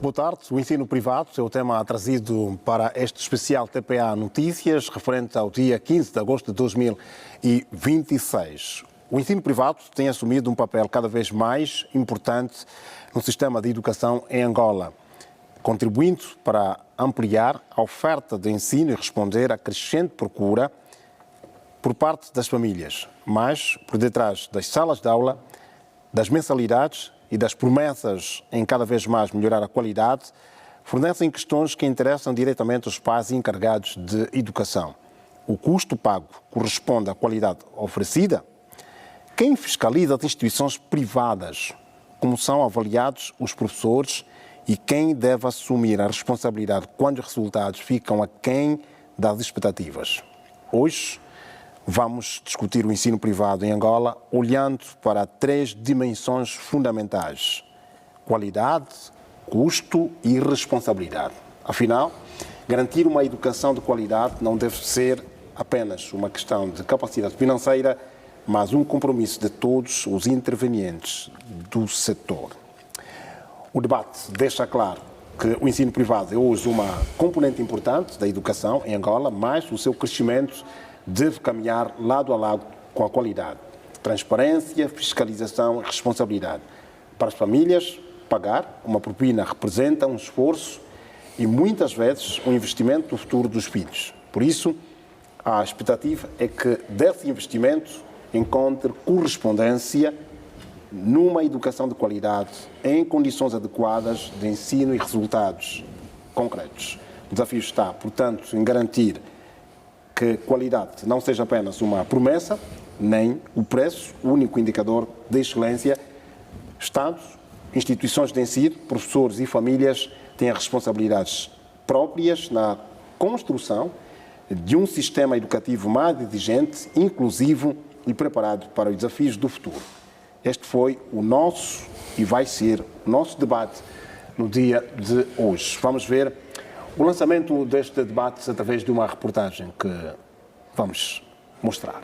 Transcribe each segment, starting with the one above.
Boa tarde. O ensino privado é o tema trazido para este especial TPA Notícias, referente ao dia 15 de agosto de 2026. O ensino privado tem assumido um papel cada vez mais importante no sistema de educação em Angola, contribuindo para ampliar a oferta de ensino e responder à crescente procura por parte das famílias. Mas, por detrás das salas de aula, das mensalidades e das promessas em cada vez mais melhorar a qualidade, fornecem questões que interessam diretamente os pais encarregados de educação. O custo pago corresponde à qualidade oferecida? Quem fiscaliza as instituições privadas? Como são avaliados os professores? E quem deve assumir a responsabilidade quando os resultados ficam aquém das expectativas? Hoje, vamos discutir o ensino privado em Angola olhando para 3 dimensões fundamentais: qualidade, custo e responsabilidade. Afinal, garantir uma educação de qualidade não deve ser apenas uma questão de capacidade financeira, mas um compromisso de todos os intervenientes do setor. O debate deixa claro que o ensino privado é hoje uma componente importante da educação em Angola, mas o seu crescimento deve caminhar lado a lado com a qualidade, transparência, fiscalização e responsabilidade. Para as famílias, pagar uma propina representa um esforço e muitas vezes um investimento no futuro dos filhos. Por isso, a expectativa é que desse investimento encontre correspondência numa educação de qualidade, em condições adequadas de ensino e resultados concretos. O desafio está, portanto, em garantir que qualidade não seja apenas uma promessa, nem o preço, o único indicador de excelência. Estados, instituições de ensino, professores e famílias têm responsabilidades próprias na construção de um sistema educativo mais exigente, inclusivo e preparado para os desafios do futuro. Este foi o nosso e vai ser o nosso debate no dia de hoje. Vamos ver o lançamento deste debate através de uma reportagem que vamos mostrar.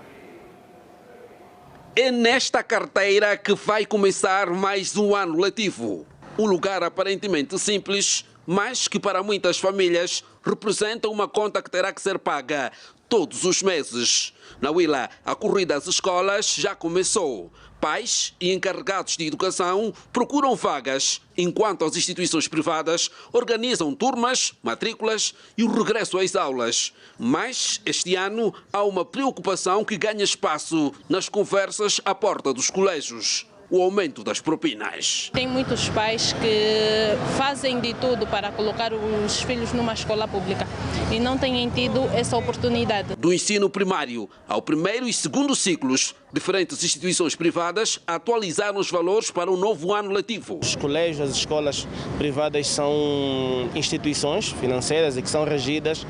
É nesta carteira que vai começar mais um ano letivo. Um lugar aparentemente simples, mas que para muitas famílias representa uma conta que terá que ser paga todos os meses. Na Huila, a corrida às escolas já começou. Pais e encarregados de educação procuram vagas, enquanto as instituições privadas organizam turmas, matrículas e o regresso às aulas. Mas, este ano, há uma preocupação que ganha espaço nas conversas à porta dos colégios: o aumento das propinas. Tem muitos pais que fazem de tudo para colocar os filhos numa escola pública e não têm tido essa oportunidade. Do ensino primário ao primeiro e segundo ciclos, diferentes instituições privadas atualizaram os valores para o novo ano letivo. Os colégios, as escolas privadas são instituições financeiras e que são regidas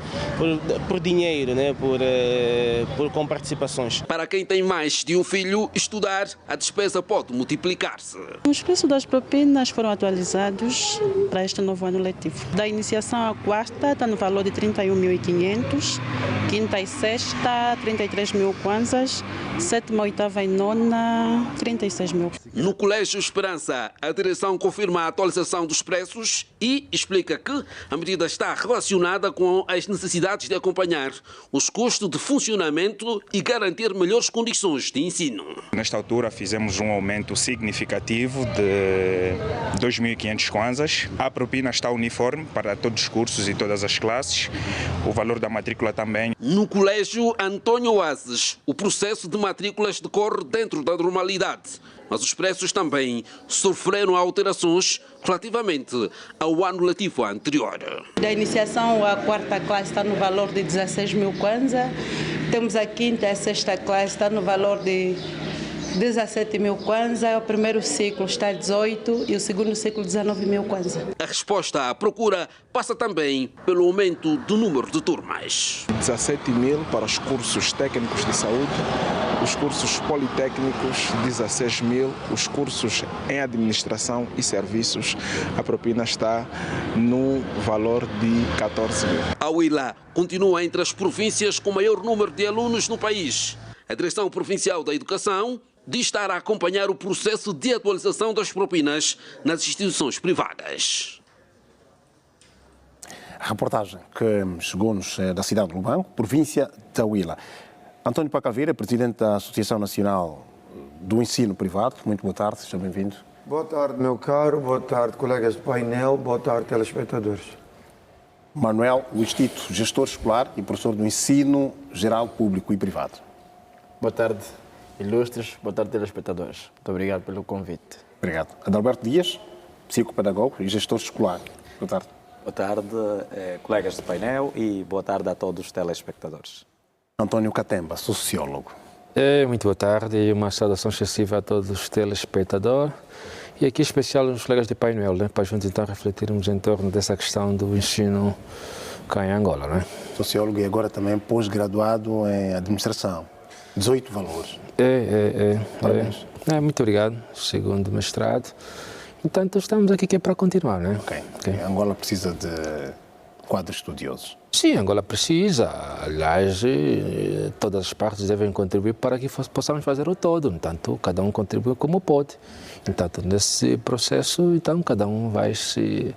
por dinheiro, né? por comparticipações. Para quem tem mais de um filho, estudar, a despesa pode multiplicar-se. Os preços das propinas foram atualizados para este novo ano letivo. Da iniciação à quarta está no valor de 31.500, quinta e sexta 33.000 kwanzas, sétima, oitava e nona 36.000. No Colégio Esperança, a direção confirma a atualização dos preços e explica que a medida está relacionada com as necessidades de acompanhar os custos de funcionamento e garantir melhores condições de ensino. Nesta altura fizemos um aumento significativo de 2.500 kwanzas. A propina está uniforme para todos os cursos e todas as classes. O valor da matrícula também. No Colégio Antônio Oases, o processo de matrículas decorre dentro da normalidade, mas os preços também sofreram alterações relativamente ao ano letivo anterior. Da iniciação à quarta classe está no valor de 16.000 kwanza, temos a quinta e a sexta classe está no valor de 17.000 kwanza, o primeiro ciclo está a 18 e o segundo ciclo 19.000 kwanza. A resposta à procura passa também pelo aumento do número de turmas. 17.000 para os cursos técnicos de saúde, os cursos politécnicos 16.000, os cursos em administração e serviços, a propina está no valor de 14.000. A Huila continua entre as províncias com maior número de alunos no país. A Direção Provincial da Educação diz estar a acompanhar o processo de atualização das propinas nas instituições privadas. A reportagem que chegou-nos da cidade de Lubango, província da Huila. António Pacaveira, presidente da Associação Nacional do Ensino Privado. Muito boa tarde, seja bem-vindo. Boa tarde, meu caro. Boa tarde, colegas de painel. Boa tarde, telespectadores. Manuel Luís Tito, gestor escolar e professor do Ensino Geral Público e Privado. Boa tarde, ilustres. Boa tarde, telespectadores. Muito obrigado pelo convite. Obrigado. Adalberto Dias, psicopedagogo e gestor escolar. Boa tarde. Boa tarde, colegas de painel, e boa tarde a todos os telespectadores. António Catemba, sociólogo. Muito boa tarde e uma saudação excessiva a todos os telespectadores. E aqui em especial os colegas de painel, né, para juntos então refletirmos em torno dessa questão do ensino cá em Angola. Né? Sociólogo e agora também pós-graduado em administração. 18 valores. Parabéns. Muito obrigado, segundo mestrado. Então estamos aqui que é para continuar, né? Ok. Angola precisa de quadros estudiosos. Sim, Angola precisa. Aliás, todas as partes devem contribuir para que possamos fazer o todo. Portanto, cada um contribui como pode. Então, nesse processo, então, cada um vai se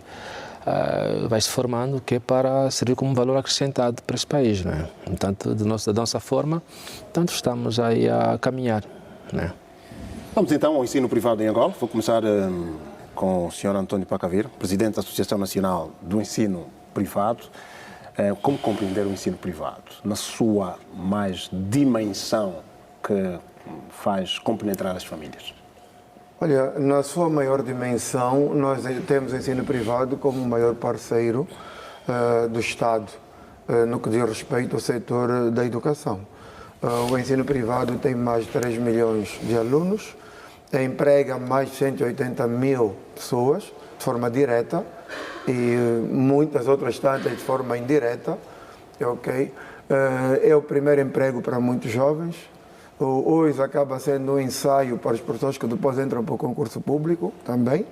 formando, que é para servir como valor acrescentado para esse país, né? Portanto, da nossa forma, tanto estamos aí a caminhar, né? Vamos então ao ensino privado em Angola. Vou começar com o Sr. António Pacaveira, presidente da Associação Nacional do Ensino Privado. Como compreender o ensino privado na sua mais dimensão que faz compenetrar as famílias? Olha, na sua maior dimensão, nós temos o ensino privado como o maior parceiro do Estado no que diz respeito ao setor da educação. O ensino privado tem mais de 3 milhões de alunos, emprega mais de 180 mil pessoas de forma direta e muitas outras tantas de forma indireta. Okay? É o primeiro emprego para muitos jovens. Hoje acaba sendo um ensaio para as pessoas que depois entram para o concurso público também.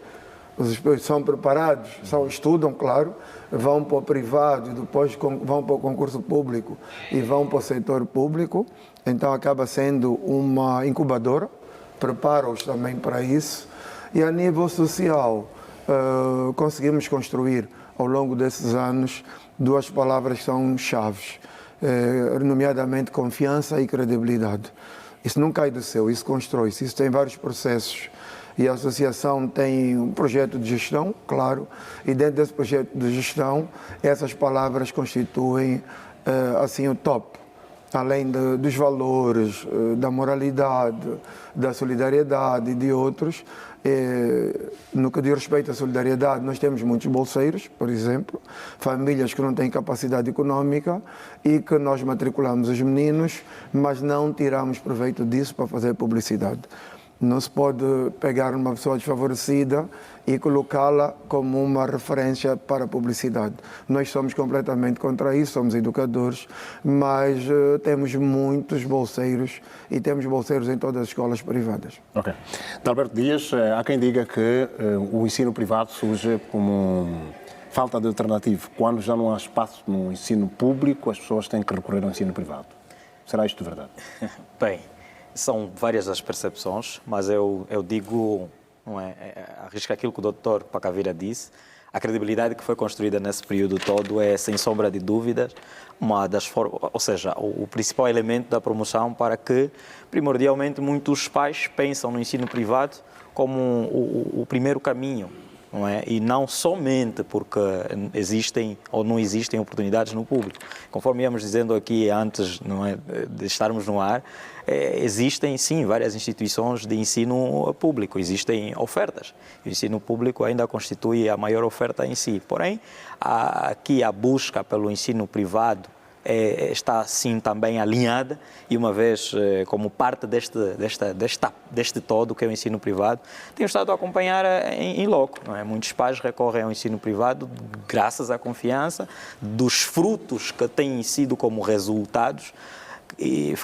Os são preparados, estudam, claro, vão para o privado e depois vão para o concurso público e vão para o setor público. Então acaba sendo uma incubadora, prepara-os também para isso. E a nível social, conseguimos construir ao longo desses anos duas palavras que são chaves, nomeadamente confiança e credibilidade. Isso não cai do céu, isso constrói-se, isso tem vários processos. E a associação tem um projeto de gestão, claro, e dentro desse projeto de gestão, essas palavras constituem assim o top. Além dos valores, da moralidade, da solidariedade e de outros. No que diz respeito à solidariedade, nós temos muitos bolseiros, por exemplo, famílias que não têm capacidade econômica e que nós matriculamos os meninos, mas não tiramos proveito disso para fazer publicidade. Não se pode pegar uma pessoa desfavorecida e colocá-la como uma referência para a publicidade. Nós somos completamente contra isso, somos educadores, mas temos muitos bolseiros e temos bolseiros em todas as escolas privadas. Ok. Adalberto Dias, há quem diga que o ensino privado surge como falta de alternativa. Quando já não há espaço no ensino público, as pessoas têm que recorrer ao ensino privado. Será isto verdade? Bem, são várias as percepções, mas eu digo, não é, arrisco aquilo que o Dr. Pacaveira disse, a credibilidade que foi construída nesse período todo é, sem sombra de dúvidas, uma das formas, ou seja, o principal elemento da promoção para que, primordialmente, muitos pais pensam no ensino privado como o primeiro caminho. Não é? E não somente porque existem ou não existem oportunidades no público. Conforme íamos dizendo aqui antes, não é, de estarmos no ar, existem sim várias instituições de ensino público, existem ofertas. O ensino público ainda constitui a maior oferta em si. Porém, aqui a busca pelo ensino privado está sim também alinhada e uma vez como parte deste todo que é o ensino privado, tenho estado a acompanhar em loco. Não é? Muitos pais recorrem ao ensino privado graças à confiança dos frutos que têm sido como resultados e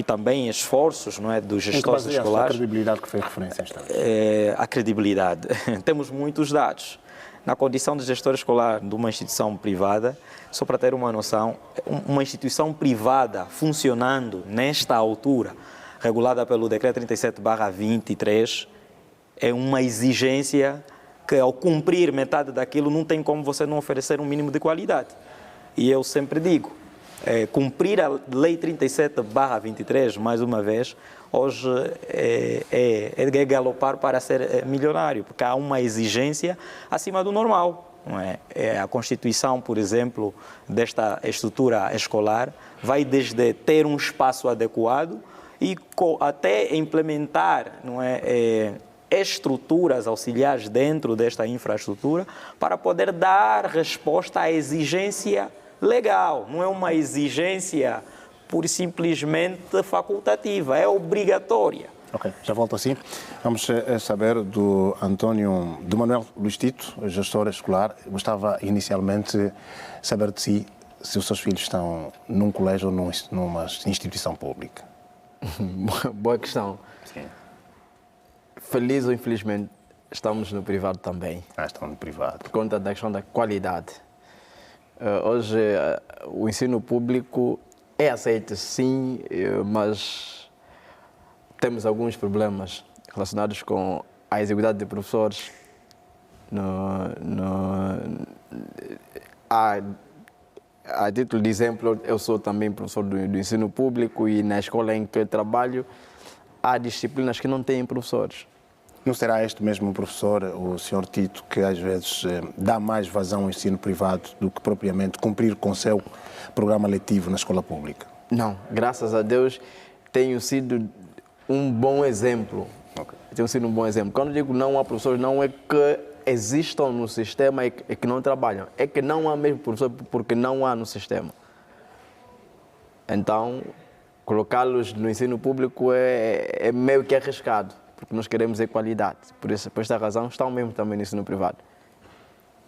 também esforços, não é, dos gestores escolares. A credibilidade que foi referência esta vez? A credibilidade. Temos muitos dados. Na condição de gestor escolar de uma instituição privada, só para ter uma noção, uma instituição privada funcionando nesta altura, regulada pelo Decreto 37/23, é uma exigência que ao cumprir metade daquilo não tem como você não oferecer um mínimo de qualidade. E eu sempre digo, cumprir a Lei 37/23, mais uma vez, hoje é galopar para ser milionário, porque há uma exigência acima do normal. Não é? A Constituição, por exemplo, desta estrutura escolar, vai desde ter um espaço adequado e até implementar, não é, estruturas auxiliares dentro desta infraestrutura para poder dar resposta à exigência legal. Não é uma exigência pura e simplesmente facultativa, é obrigatória. Ok, já volto assim. Vamos saber do Manuel Luís Tito, gestor escolar. Gostava inicialmente saber de si se os seus filhos estão num colégio ou numa instituição pública. Boa questão. Sim. Feliz ou infelizmente, estamos no privado também. Estão no privado. Por conta da questão da qualidade. Hoje, o ensino público é aceito, sim, mas temos alguns problemas relacionados com a exiguidade de professores. A título de exemplo, eu sou também professor do ensino público e na escola em que eu trabalho há disciplinas que não têm professores. Não será este mesmo professor, o Sr. Tito, que às vezes dá mais vazão ao ensino privado do que propriamente cumprir com o seu programa letivo na escola pública? Não, graças a Deus tenho sido um bom exemplo. Okay. Tenho sido um bom exemplo. Quando digo não há professores, não é que existam no sistema e que não trabalham. É que não há mesmo professor porque não há no sistema. Então, colocá-los no ensino público é meio que arriscado, porque nós queremos equalidade. Por esta razão, estão mesmo também no ensino privado.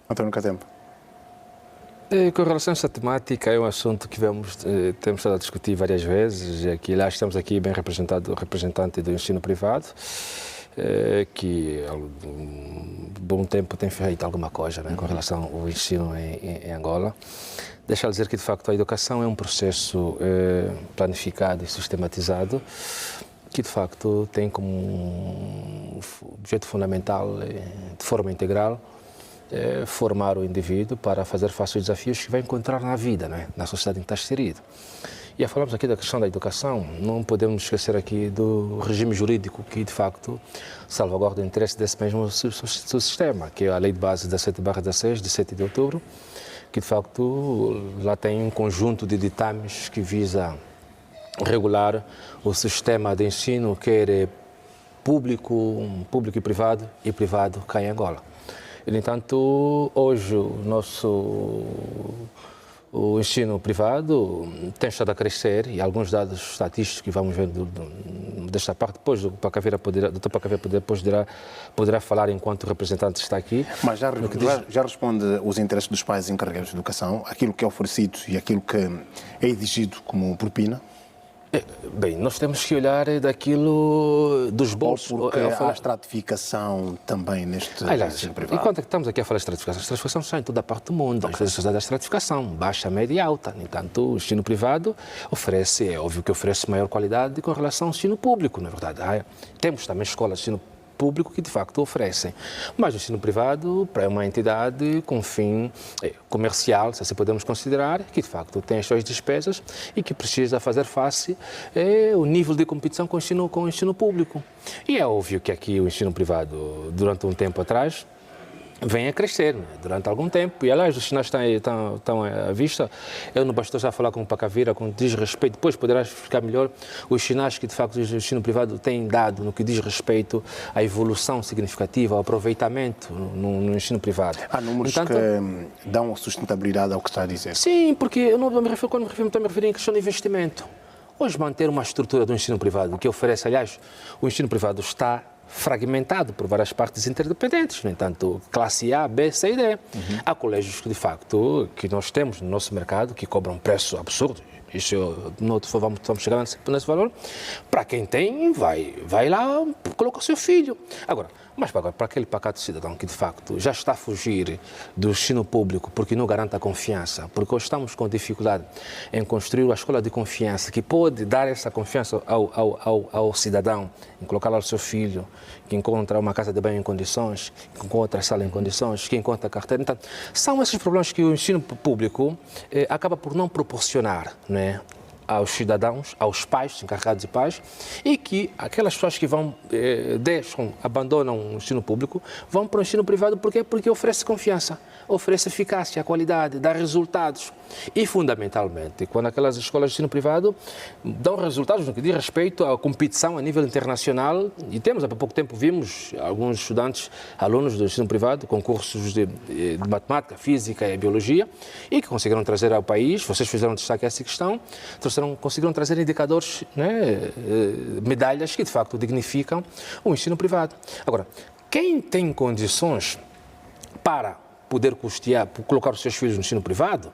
António Catempo. Com relação a esta temática, é um assunto que temos estado a discutir várias vezes. Aqui, lá estamos aqui bem representado o representante do ensino privado, que há um bom tempo tem feito alguma coisa, né, com relação ao ensino em Angola. Deixa eu dizer que, de facto, a educação é um processo planificado e sistematizado, que, de facto, tem como objeto fundamental, de forma integral, formar o indivíduo para fazer face aos desafios que vai encontrar na vida, né, na sociedade em que está inserido. E falamos aqui da questão da educação, não podemos esquecer aqui do regime jurídico que, de facto, salvaguarda o interesse desse mesmo sistema, que é a Lei de Base 17/16, de 7 de outubro, que, de facto, lá tem um conjunto de ditames que visa regular o sistema de ensino, quer público e privado cá em Angola. No entanto, hoje o ensino privado tem estado a crescer e alguns dados estatísticos que vamos ver desta parte, depois o Dr. Pacaveira poderá falar enquanto o representante está aqui. Mas já responde os interesses dos pais encarregados de educação, aquilo que é oferecido e aquilo que é exigido como propina? Bem, nós temos que olhar daquilo dos bolsos. Porque há estratificação também neste ensino privado. Enquanto estamos aqui a falar de estratificação, as estratificações são em toda a parte do mundo. Às vezes da estratificação, baixa, média e alta. No entanto, o ensino privado oferece, é óbvio que oferece maior qualidade com relação ao ensino público, na verdade. Temos também escolas de ensino público que de facto oferecem. Mas o ensino privado para uma entidade com fim comercial, se assim podemos considerar, que de facto tem as suas despesas e que precisa fazer face ao nível de competição com o ensino público. E é óbvio que aqui o ensino privado, durante um tempo atrás, vem a crescer, né, durante algum tempo. E, aliás, os sinais estão à vista. Eu não bastou já falar com o Pacaveira, com diz respeito, depois poderás explicar melhor os sinais que, de facto, o ensino privado tem dado no que diz respeito à evolução significativa, ao aproveitamento no ensino privado. Há números que dão sustentabilidade ao que está a dizer? Sim, porque eu não me refiro, quando me refiro, estou a me referir em questão de investimento. Hoje, manter uma estrutura do ensino privado que oferece, aliás, o ensino privado está fragmentado por várias partes interdependentes, no entanto, classe A, B, C e D. Há colégios que, de facto, que nós temos no nosso mercado que cobram um preço absurdo. Isso vamos chegar nesse valor. Para quem tem, vai lá, coloca o seu filho. Agora, mas para aquele pacato cidadão que de facto já está a fugir do ensino público porque não garante a confiança, porque hoje estamos com dificuldade em construir uma escola de confiança que pode dar essa confiança ao cidadão, em colocar lá o seu filho, que encontra uma casa de banho em condições, que encontra a sala em condições, que encontra a carteira. Então, são esses problemas que o ensino público acaba por não proporcionar, né, aos cidadãos, aos pais, encarregados de pais, e que aquelas pessoas que abandonam o ensino público, vão para o ensino privado. Por quê? Porque oferece confiança, oferece eficácia, qualidade, dá resultados. E, fundamentalmente, quando aquelas escolas de ensino privado dão resultados no que diz respeito à competição a nível internacional, e temos, há pouco tempo, vimos alguns estudantes, alunos do ensino privado, com cursos de matemática, física e biologia, e que conseguiram trazer ao país, vocês fizeram destaque a essa questão, conseguiram trazer indicadores, né, medalhas que de facto dignificam o ensino privado. Agora, quem tem condições para poder custear, colocar os seus filhos no ensino privado,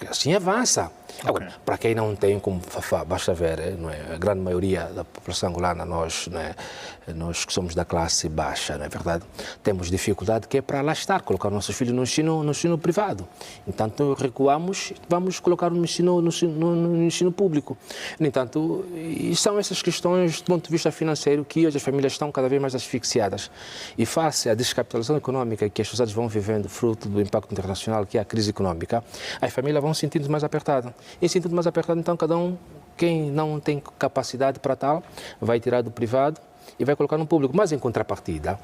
assim avança. Agora, para quem não tem, como basta ver, não é? A grande maioria da população angolana, nós que somos da classe baixa, não é verdade? Temos dificuldade que é para lá estar, colocar nossos filhos no ensino privado. Então, recuamos, vamos colocar no ensino público. No entanto, e são essas questões, do ponto de vista financeiro, que hoje as famílias estão cada vez mais asfixiadas. E face à descapitalização econômica que as sociedades vão vivendo, fruto do impacto internacional, que é a crise econômica, as famílias vão se sentindo mais apertadas. E sentindo mais apertado, então, cada um, quem não tem capacidade para tal, vai tirar do privado e vai colocar no público. Mas, em contrapartida,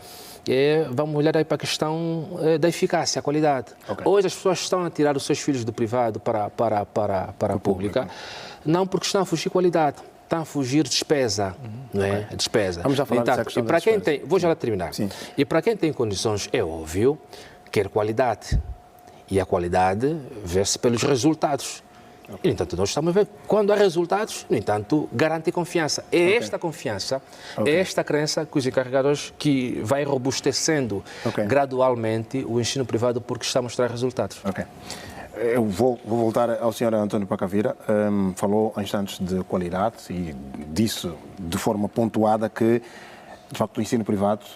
vamos olhar aí para a questão da eficácia, a qualidade. Hoje as pessoas estão a tirar os seus filhos do privado para a pública, não porque estão a fugir qualidade, estão a fugir despesa, não é? Despesa. Vamos já falar dessa questão. E para quem tem, vou já terminar. Sim. E para quem tem condições, é óbvio, quer qualidade. E a qualidade vê-se pelos resultados. E, no entanto, nós estamos a ver, quando há resultados, no entanto, garante confiança. É esta confiança, é esta crença que os encarregados que vai robustecendo gradualmente o ensino privado porque está a mostrar resultados. Eu vou voltar ao Sr. António Pacavira. Falou há instantes de qualidade e disse de forma pontuada que, de facto, o ensino privado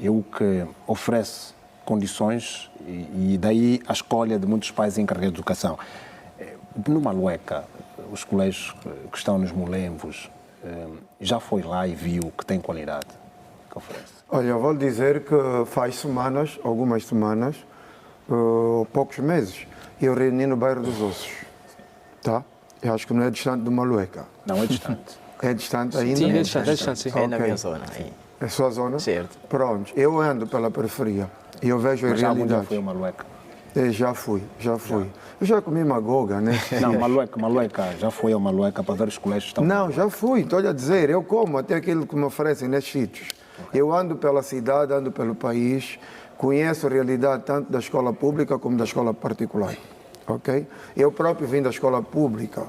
é o que oferece condições e daí a escolha de muitos pais encarregados de educação. No Malueca, os colégios que estão nos Molembos, já foi lá e viu que tem qualidade que oferece? Olha, eu vou dizer que faz semanas, algumas semanas, poucos meses, eu reuni no bairro dos Ossos, tá? Eu acho que não é distante do Malueca. Não é distante. É distante ainda? Sim, é distante, sim. É na minha zona. É a sua zona? Certo. Pronto, eu ando pela periferia e eu vejo a realidade. Já foi o Malueca? Já fui. Eu já comi magoga, né? Não, Malueca, já foi ao Malueca para ver os colégios que estão... Não, já fui, estou a dizer, eu como até aquilo que me oferecem nesses sítios. Eu ando pela cidade, ando pelo país, conheço a realidade tanto da escola pública como da escola particular, ok? Eu próprio vim da escola pública.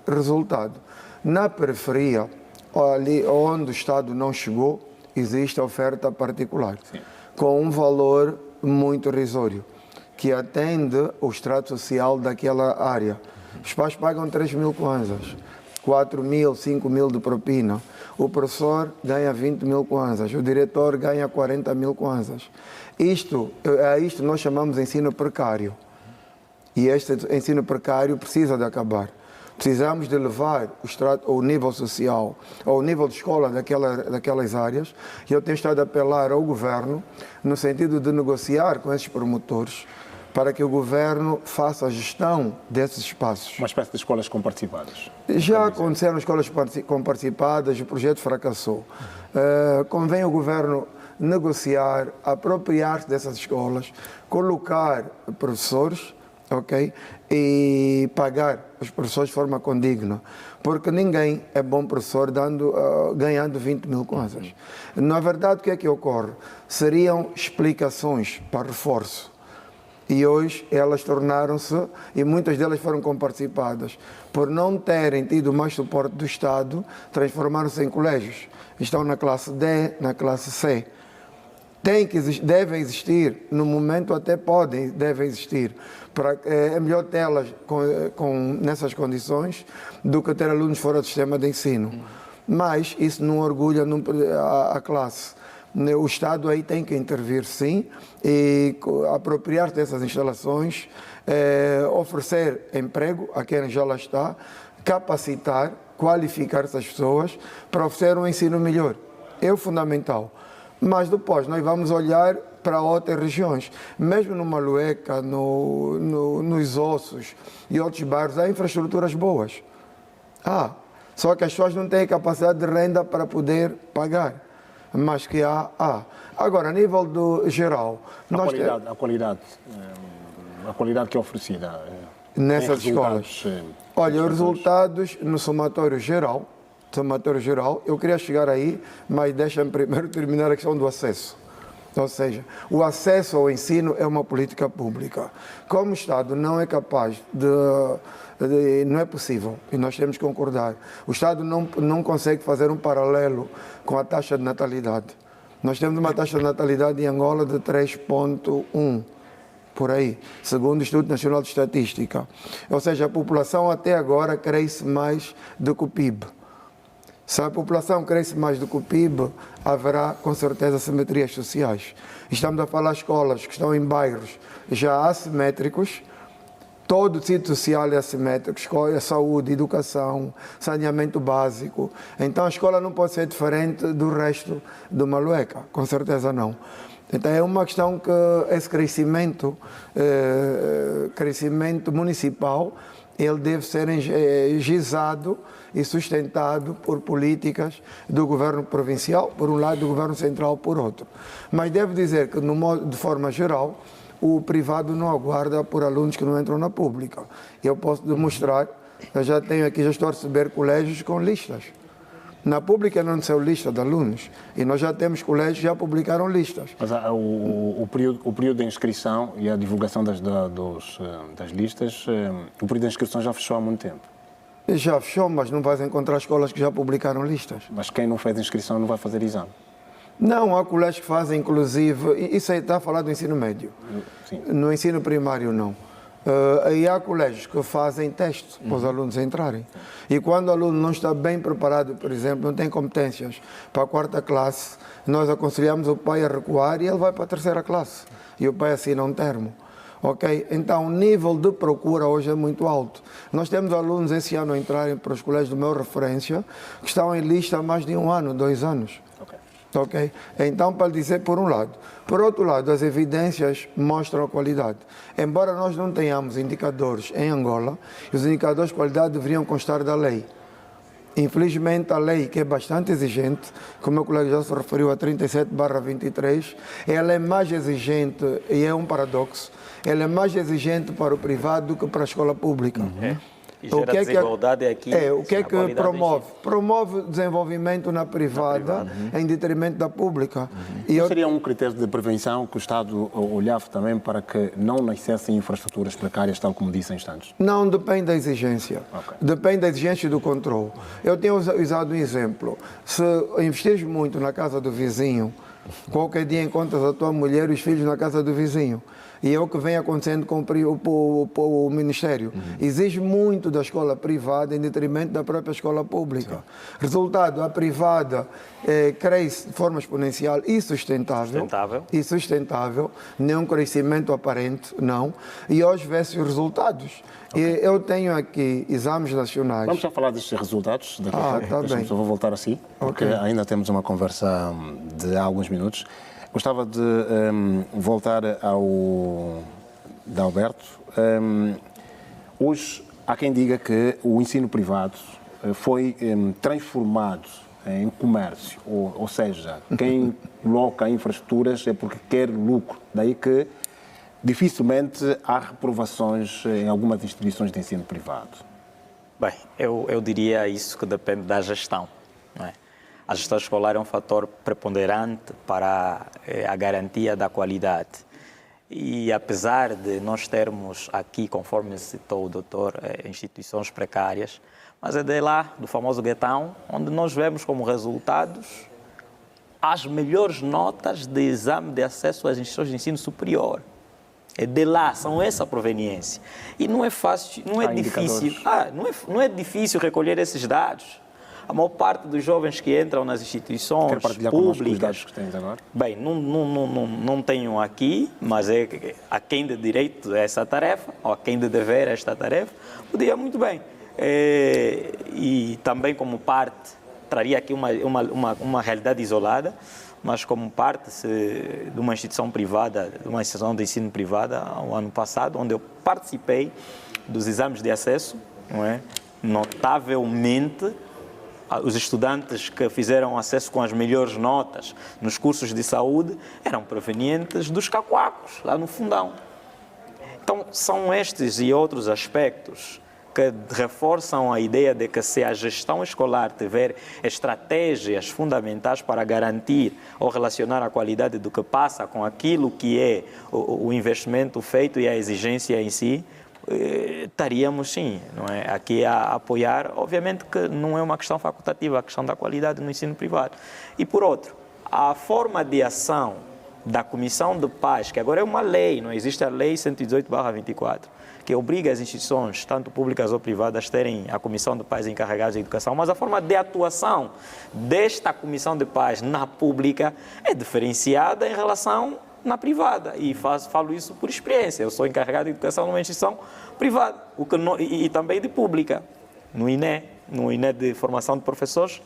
Resultado, na periferia, ali onde o Estado não chegou, existe a oferta particular, com um valor muito irrisório, que atende o extrato social daquela área. Os pais pagam 3.000 kwanzas, 4.000, 5.000 de propina. O professor ganha 20.000 kwanzas, o diretor ganha 40.000 kwanzas. Isto nós chamamos de ensino precário. E este ensino precário precisa de acabar. Precisamos de levar o nível social, ao nível de escola daquelas áreas. E eu tenho estado a apelar ao governo no sentido de negociar com esses promotores para que o governo faça a gestão desses espaços. Uma espécie de escolas comparticipadas. Já aconteceram escolas comparticipadas, o projeto fracassou. Convém o governo negociar, apropriar-se dessas escolas, colocar professores, ok? E pagar os professores de forma condigna, porque ninguém é bom professor ganhando 20.000 kwanzas. Na verdade, o que é que ocorre? Seriam explicações para reforço. E hoje elas tornaram-se, e muitas delas foram comparticipadas, por não terem tido mais suporte do Estado, transformaram-se em colégios. Estão na classe D, na classe C. devem existir, no momento até devem existir. É melhor tê-las nessas condições do que ter alunos fora do sistema de ensino. Mas isso não orgulha a classe. O Estado aí tem que intervir, sim, e apropriar-se dessas instalações, oferecer emprego a quem já lá está, capacitar, qualificar essas pessoas para oferecer um ensino melhor. É o fundamental. Mas depois nós vamos olhar para outras regiões. Mesmo no Malueca, nos Ossos e outros bairros, há infraestruturas boas. Só que as pessoas não têm capacidade de renda para poder pagar. Mas que há. Agora, a nível geral... A qualidade que é oferecida nessas escolas. Olha, os resultados no somatório geral, eu queria chegar aí, mas deixa-me primeiro terminar a questão do acesso. Ou seja, o acesso ao ensino é uma política pública. Como o Estado não é capaz não é possível, e nós temos que concordar. O Estado não consegue fazer um paralelo com a taxa de natalidade. Nós temos uma taxa de natalidade em Angola de 3,1, por aí, segundo o Instituto Nacional de Estatística. Ou seja, a população até agora cresce mais do que o PIB. Se a população cresce mais do que o PIB, haverá com certeza assimetrias sociais. Estamos a falar de escolas que estão em bairros já assimétricos. Todo o sítio social é assimétrico, escola, saúde, educação, saneamento básico. Então a escola não pode ser diferente do resto do Malueca, com certeza não. Então é uma questão que esse crescimento municipal, ele deve ser gizado e sustentado por políticas do governo provincial, por um lado, do governo central, por outro. Mas devo dizer que, de forma geral, o privado não aguarda por alunos que não entram na pública. Eu posso demonstrar, eu já estou a receber colégios com listas. Na pública não saiu lista de alunos e nós já temos colégios que já publicaram listas. Mas o período de inscrição e a divulgação das listas, o período de inscrição já fechou há muito tempo. Já fechou, mas não vais encontrar escolas que já publicaram listas. Mas quem não fez inscrição não vai fazer exame. Não, há colégios que fazem, inclusive, isso aí está a falar do ensino médio. Sim. No ensino primário, não. Aí há colégios que fazem testes para os alunos entrarem. E quando o aluno não está bem preparado, por exemplo, não tem competências para a 4ª classe, nós aconselhamos o pai a recuar e ele vai para a 3ª classe. E o pai assina um termo. Ok? Então, o nível de procura hoje é muito alto. Nós temos alunos esse ano a entrarem para os colégios do meu referência que estão em lista há mais de 1 ano, 2 anos. Ok? Então, para dizer, por um lado. Por outro lado, as evidências mostram a qualidade. Embora nós não tenhamos indicadores em Angola, os indicadores de qualidade deveriam constar da lei. Infelizmente, a lei, que é bastante exigente, como o meu colega já se referiu a 37/23, ela é mais exigente, e é um paradoxo, ela é mais exigente para o privado do que para a escola pública. E gera desigualdade aqui. O que é que promove? Promove desenvolvimento na privada em detrimento da pública. Seria um critério de prevenção que o Estado olhava também para que não nascessem infraestruturas precárias, tal como disse em instantes? Não, depende da exigência. Depende da exigência e do controle. Eu tenho usado um exemplo. Se investires muito na casa do vizinho, qualquer dia encontras a tua mulher e os filhos na casa do vizinho. E é o que vem acontecendo com o Ministério. Exige muito da escola privada em detrimento da própria escola pública. Resultado, a privada cresce de forma exponencial e sustentável. Nenhum crescimento aparente, não. E hoje vê-se os resultados. Eu tenho aqui exames nacionais. Vamos já falar destes resultados daqui a pouco. Tá bem. Só vou voltar assim, porque ainda temos uma conversa de alguns minutos. Gostava de voltar ao de Alberto. Hoje há quem diga que o ensino privado foi transformado em comércio, ou seja, quem coloca infraestruturas é porque quer lucro. Daí que dificilmente há reprovações em algumas instituições de ensino privado. Bem, eu diria isso que depende da gestão, não é? A gestão escolar é um fator preponderante para a garantia da qualidade. E apesar de nós termos aqui, conforme citou o doutor, instituições precárias, mas é de lá, do famoso guetão, onde nós vemos como resultados as melhores notas de exame de acesso às instituições de ensino superior. É de lá, são essa proveniência. E não é fácil, não é difícil. Não é difícil recolher esses dados. A maior parte dos jovens que entram nas instituições públicas... Que tens agora? Bem, não tenho aqui, mas é a quem de direito essa tarefa, ou a quem de dever esta tarefa, podia muito bem. E também como parte, traria aqui uma realidade isolada, mas como parte de uma instituição privada, de uma instituição de ensino privada, o ano passado, onde eu participei dos exames de acesso, não é? Notavelmente, os estudantes que fizeram acesso com as melhores notas nos cursos de saúde eram provenientes dos cacuacos, lá no fundão. Então, são estes e outros aspectos que reforçam a ideia de que se a gestão escolar tiver estratégias fundamentais para garantir ou relacionar a qualidade do que passa com aquilo que é o investimento feito e a exigência em si, estaríamos sim, não é, aqui a apoiar. Obviamente que não é uma questão facultativa, a questão da qualidade no ensino privado. E por outro, a forma de ação da Comissão de Pais, que agora é uma lei, não existe a Lei 118/24, que obriga as instituições, tanto públicas ou privadas, a terem a Comissão de Pais encarregados de educação, mas a forma de atuação desta Comissão de Pais na pública é diferenciada em relação na privada, e falo isso por experiência. Eu sou encarregado de educação numa instituição privada e também de pública, no INE de formação de professores.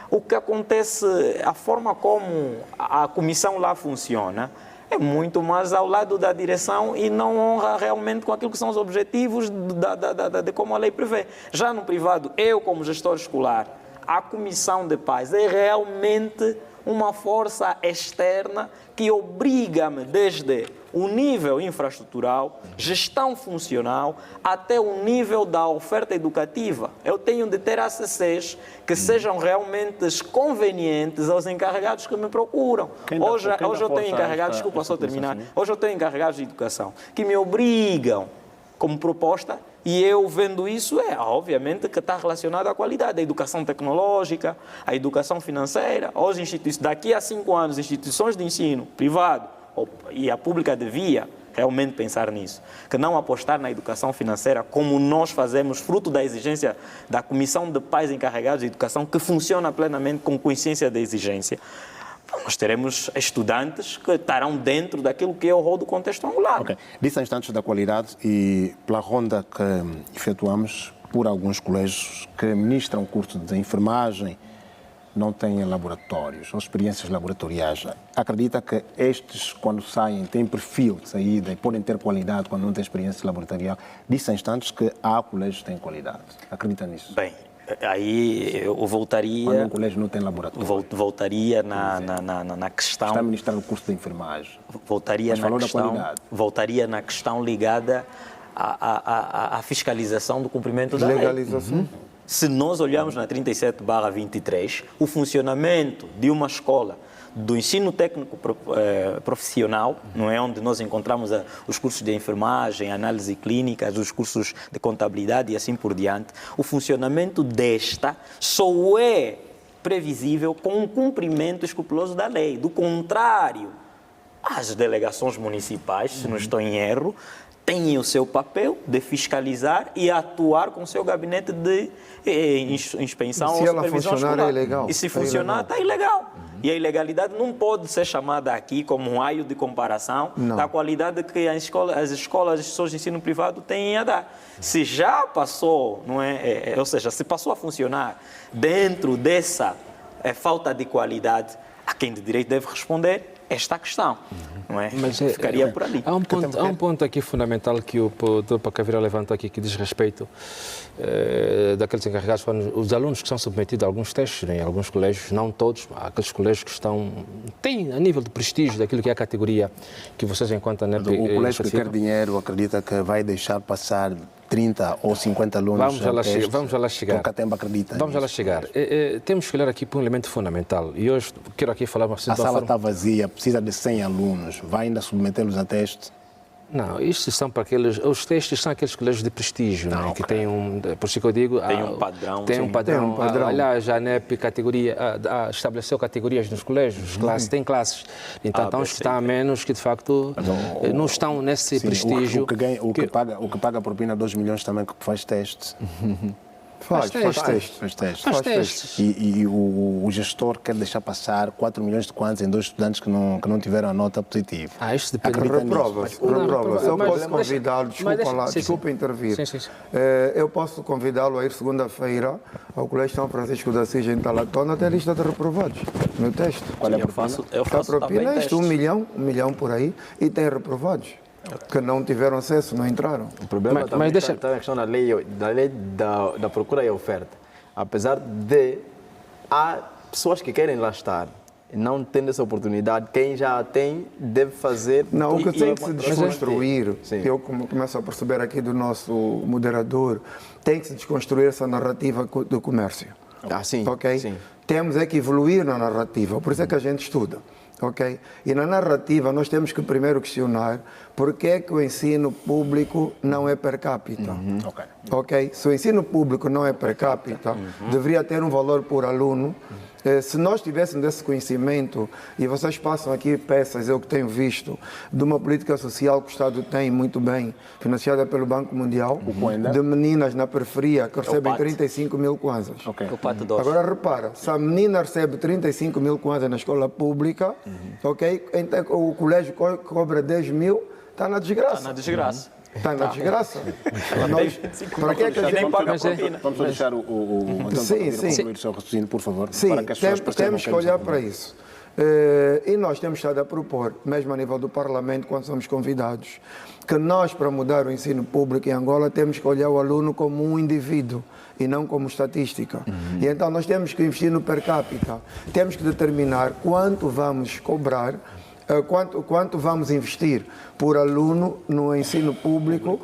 O que acontece, a forma como a comissão lá funciona, é muito mais ao lado da direção e não honra realmente com aquilo que são os objetivos de como a lei prevê. Já no privado, eu como gestor escolar, a comissão de pais é realmente uma força externa que obriga-me desde o nível infraestrutural, gestão funcional, até o nível da oferta educativa. Eu tenho de ter ACCs que sejam realmente convenientes aos encarregados que me procuram. Hoje eu tenho encarregados, desculpa só terminar, hoje eu tenho encarregados de educação que me obrigam como proposta. E eu vendo isso, obviamente que está relacionado à qualidade, à educação tecnológica, à educação financeira. Hoje, daqui a 5 anos, instituições de ensino privado e a pública devia realmente pensar nisso, que não apostar na educação financeira como nós fazemos, fruto da exigência da Comissão de Pais encarregados de educação, que funciona plenamente com consciência da exigência. Nós teremos estudantes que estarão dentro daquilo que é o rol do contexto angular. Ok. Disse instantes da qualidade e pela ronda que efetuamos por alguns colégios que ministram curso de enfermagem, não têm laboratórios ou experiências laboratoriais. Acredita que estes, quando saem, têm perfil de saída e podem ter qualidade quando não têm experiência laboratorial? Disse instantes que há colégios que têm qualidade. Acredita nisso? Bem, aí eu voltaria... Quando um colégio não tem laboratório. Voltaria na questão... Está a ministrar o curso de enfermagem. Voltaria na questão ligada à fiscalização do cumprimento da lei. Legalização. Se nós olharmos na 37/23, o funcionamento de uma escola do ensino técnico profissional, não é, onde nós encontramos os cursos de enfermagem, análise clínica, os cursos de contabilidade e assim por diante, o funcionamento desta só é previsível com um cumprimento escrupuloso da lei. Do contrário, as delegações municipais, se não estou em erro, têm o seu papel de fiscalizar e atuar com o seu gabinete de inspeção ou supervisão escolar. Se ela funcionar, é ilegal. E se funcionar, está ilegal. E a ilegalidade não pode ser chamada aqui como um aio de comparação da qualidade que as escolas, as instituições de ensino privado têm a dar. Se já passou, não é, ou seja, se passou a funcionar dentro dessa falta de qualidade, a quem de direito deve responder esta questão, não é? Mas ficaria por ali. Há um ponto aqui fundamental que o Dr. Pacavira levantou aqui, que diz respeito daqueles encarregados, os alunos que são submetidos a alguns testes, em alguns colégios, não todos, aqueles colégios que têm a nível de prestígio daquilo que é a categoria que vocês encontram... O colégio que quer dinheiro acredita que vai deixar passar 30 ou 50 alunos. Vamos lá chegar. O Catemba acredita. Vamos lá chegar. Temos que olhar aqui para um elemento fundamental. E hoje quero aqui falar... A sala está vazia, precisa de 100 alunos. Vai ainda submetê-los a teste? Não, isto são para aqueles. Os testes são aqueles colégios de prestígio, né? Que têm por isso que eu digo. Tem um padrão. Tem um padrão. Aliás, a ANEP estabeleceu categorias nos colégios, tem classes. Então, estão a escutar a menos que, de facto, não estão nesse prestígio. O que paga a propina 2 milhões também que faz teste. Faz testes. E o gestor quer deixar passar 4 milhões de kwanzas em 2 estudantes que não tiveram a nota positiva. Isso depende. Reprovas. Eu posso convidá-lo, desculpa intervir. Sim. Eu posso convidá-lo a ir segunda-feira ao Colégio São Francisco da Assis em Talatona, tem lista de reprovados no teste. Qual é a propina? Eu faço a propina é 1 milhão por aí, e tem reprovados que não tiveram acesso, não entraram. O problema também está a questão da lei da procura e oferta. Apesar de há pessoas que querem lá estar e não tendo essa oportunidade, quem já a tem deve fazer... Não, o que tem que se desconstruir, eu começo a perceber aqui do nosso moderador, tem que se desconstruir essa narrativa do comércio. Sim. Ok? Sim. Temos que evoluir na narrativa, por isso é que a gente estuda. Ok? E na narrativa nós temos que primeiro questionar porque é que o ensino público não é per capita. Ok? Se o ensino público não é per capita, deveria ter um valor por aluno. Se nós tivéssemos esse conhecimento, e vocês passam aqui peças, eu que tenho visto, de uma política social que o Estado tem muito bem, financiada pelo Banco Mundial, de meninas na periferia que recebem 35 mil kwanzas. Agora repara, se a menina recebe 35 mil kwanzas na escola pública, então o colégio cobra 10 mil, está na desgraça. Está na desgraça. Para que é que a gente paga a propina? Vamos deixar o concluir o seu raciocínio, por favor. Sim, temos que olhar para isso. E nós temos estado a propor, mesmo a nível do Parlamento, quando somos convidados, que nós, para mudar o ensino público em Angola, temos que olhar o aluno como um indivíduo e não como estatística. E então nós temos que investir no per capita. Temos que determinar quanto vamos cobrar, quanto vamos investir por aluno no ensino público,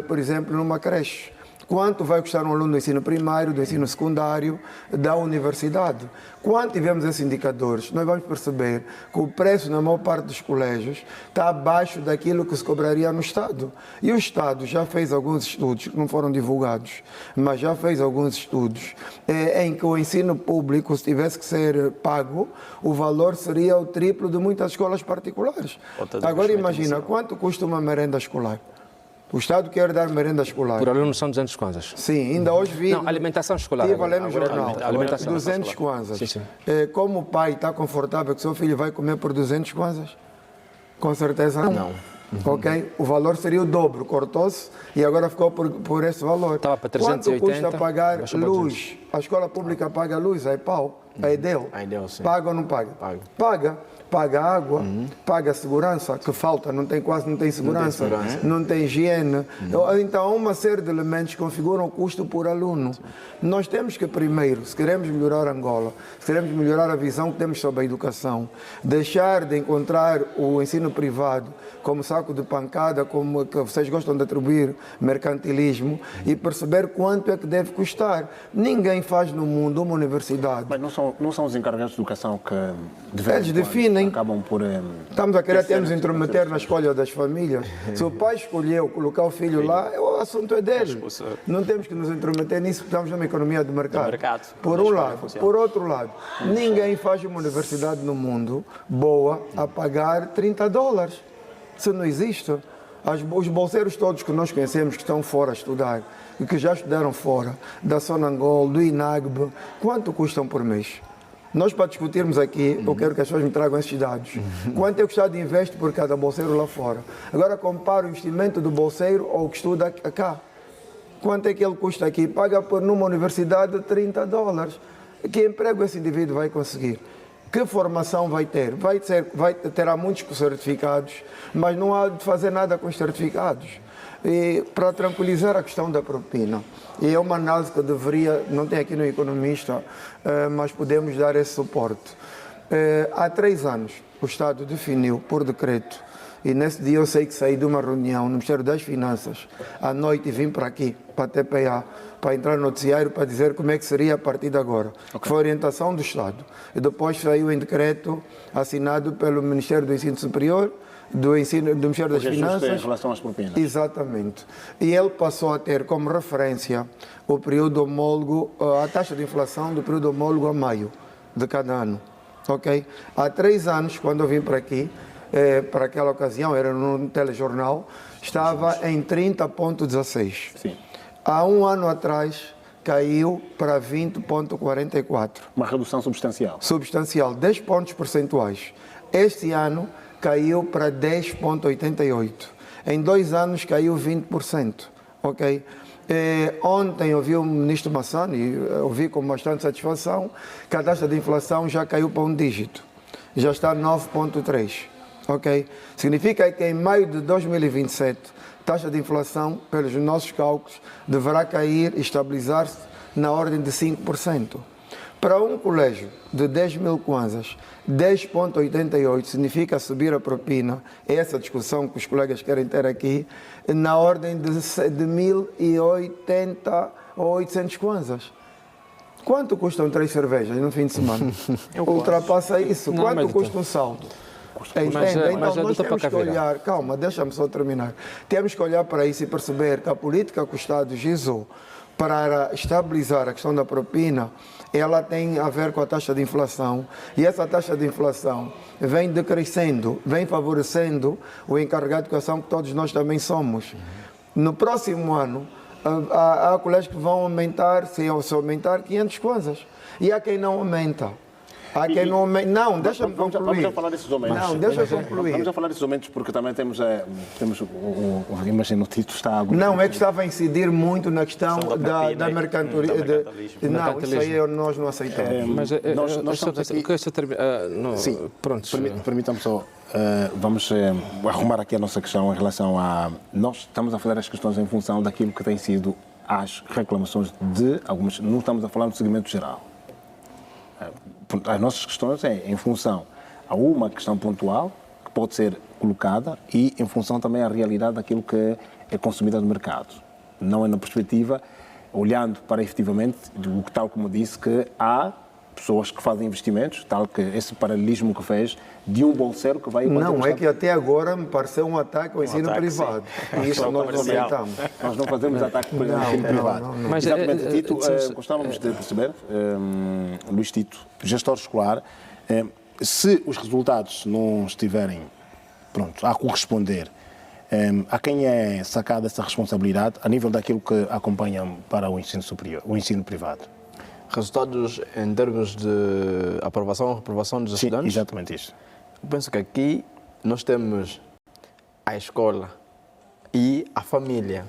por exemplo, numa creche. Quanto vai custar um aluno do ensino primário, do ensino secundário, da universidade? Quando tivermos esses indicadores, nós vamos perceber que o preço, na maior parte dos colégios, está abaixo daquilo que se cobraria no Estado. E o Estado já fez alguns estudos, que não foram divulgados, mas já fez alguns estudos, em que o ensino público, se tivesse que ser pago, o valor seria o triplo de muitas escolas particulares. Agora imagina, quanto custa uma merenda escolar? O Estado quer dar merenda escolar. Por aluno são 200 kwanzas. Sim, ainda hoje vi... Não, alimentação escolar. Estive a ler no jornal. 200 kwanzas. Sim. Como o pai está confortável que seu filho vai comer por 200 kwanzas? Com certeza não. Ok? O valor seria o dobro. Cortou-se e agora ficou por esse valor. Estava para 380. Quanto custa pagar luz? A escola pública paga luz, a EPAU, a EDEL. Paga ou não paga? Paga. Paga água, paga segurança, que falta, não tem segurança, não tem higiene. Então, há uma série de elementos que configuram o custo por aluno. Nós temos que, primeiro, se queremos melhorar Angola, se queremos melhorar a visão que temos sobre a educação, deixar de encontrar o ensino privado como saco de pancada, como que vocês gostam de atribuir mercantilismo, e perceber quanto é que deve custar. Ninguém faz no mundo uma universidade. Mas não são os encarregados de educação que eles definem. Acabam por... Estamos a querer nos intrometer na escolha das famílias. Se o pai escolheu colocar o filho lá, o assunto é dele. Não temos que nos intrometer nisso, porque estamos numa economia de mercado. Por um lado. Por outro lado, ninguém faz uma universidade no mundo boa a pagar $30. Isso não existe. Os bolseiros todos que nós conhecemos que estão fora a estudar e que já estudaram fora, da Sonangol, do INAGB, quanto custam por mês? Nós, para discutirmos aqui, eu quero que as pessoas me tragam esses dados. Quanto é o Estado investe por cada bolseiro lá fora? Agora compara o investimento do bolseiro ou que estuda cá. Quanto é que ele custa aqui? Paga numa universidade $30. Que emprego esse indivíduo vai conseguir? Que formação vai ter? Terá muitos certificados, mas não há de fazer nada com os certificados. E para tranquilizar a questão da propina, e é uma análise que deveria, não tem aqui no Economista, mas podemos dar esse suporte. Há 3 anos, o Estado definiu, por decreto, E nesse dia eu sei que saí de uma reunião no Ministério das Finanças à noite e vim para aqui, para a TPA, para entrar no noticiário para dizer como é que seria a partir de agora. Que foi a orientação do Estado. E depois saiu em decreto assinado pelo Ministério do Ensino Superior, do Ministério das Finanças. Em relação às propinas. Exatamente. E ele passou a ter como referência o período homólogo, a taxa de inflação do período homólogo a maio de cada ano. Ok? Há 3 anos, quando eu vim para aqui, para aquela ocasião, era no telejornal, estava em 30,16. Há 1 ano atrás, caiu para 20,44. Uma redução substancial. Substancial, 10 pontos percentuais. Este ano caiu para 10,88. Em 2 anos caiu 20%. Ok? Ontem eu vi o ministro Massani, e ouvi com bastante satisfação, que a taxa de inflação já caiu para 1 dígito. Já está 9,3. Ok? Significa que em maio de 2027, a taxa de inflação, pelos nossos cálculos, deverá cair e estabilizar-se na ordem de 5%. Para um colégio de 10 mil kwanzas, 10,88 significa subir a propina, essa discussão que os colegas querem ter aqui, na ordem de 1.080 ou 800 kwanzas. Quanto custam 3 cervejas no fim de semana? Ultrapassa isso. Quanto custa um saldo? Entende? Então nós temos que olhar, calma, deixa-me só terminar. Temos que olhar para isso e perceber que a política que o Estado gizou para estabilizar a questão da propina, ela tem a ver com a taxa de inflação. E essa taxa de inflação vem decrescendo, vem favorecendo o encarregado de educação que todos nós também somos. No próximo ano, há colégios que vão aumentar, se aumentar, 500 kwanzas. E há quem não aumenta. Há quem não aumenta. Não, deixa-me concluir. Vamos já falar desses aumentos. Não, deixa eu concluir. Vamos já falar desses aumentos porque também temos imagino, o título está... Não, é que estava a incidir muito na questão da mercantoria. Não, isso aí nós não aceitamos. Mas nós estamos aqui... Sim, pronto. Permitam-me só... vamos arrumar aqui a nossa questão em relação a... Nós estamos a fazer as questões em função daquilo que tem sido as reclamações de algumas... Não estamos a falar do segmento geral. As nossas questões é em função a uma questão pontual que pode ser colocada e em função também à realidade daquilo que é consumido no mercado. Não é na perspectiva, olhando para efetivamente, tal como disse, que há pessoas que fazem investimentos, tal que esse paralelismo que fez de um bolseiro que vai... Não, é que até agora me pareceu um ataque ao ensino privado. E isso nós não aceitamos. Nós não fazemos ataque ao ensino privado. Mas, exatamente, Tito, gostávamos de perceber, Luís Tito, gestor escolar, se os resultados não estiverem a corresponder, a quem é sacada essa responsabilidade a nível daquilo que acompanha para o ensino superior, o ensino privado? Resultados em termos de aprovação ou reprovação dos estudantes? Sim, exatamente isso. Eu penso que aqui nós temos a escola e a família.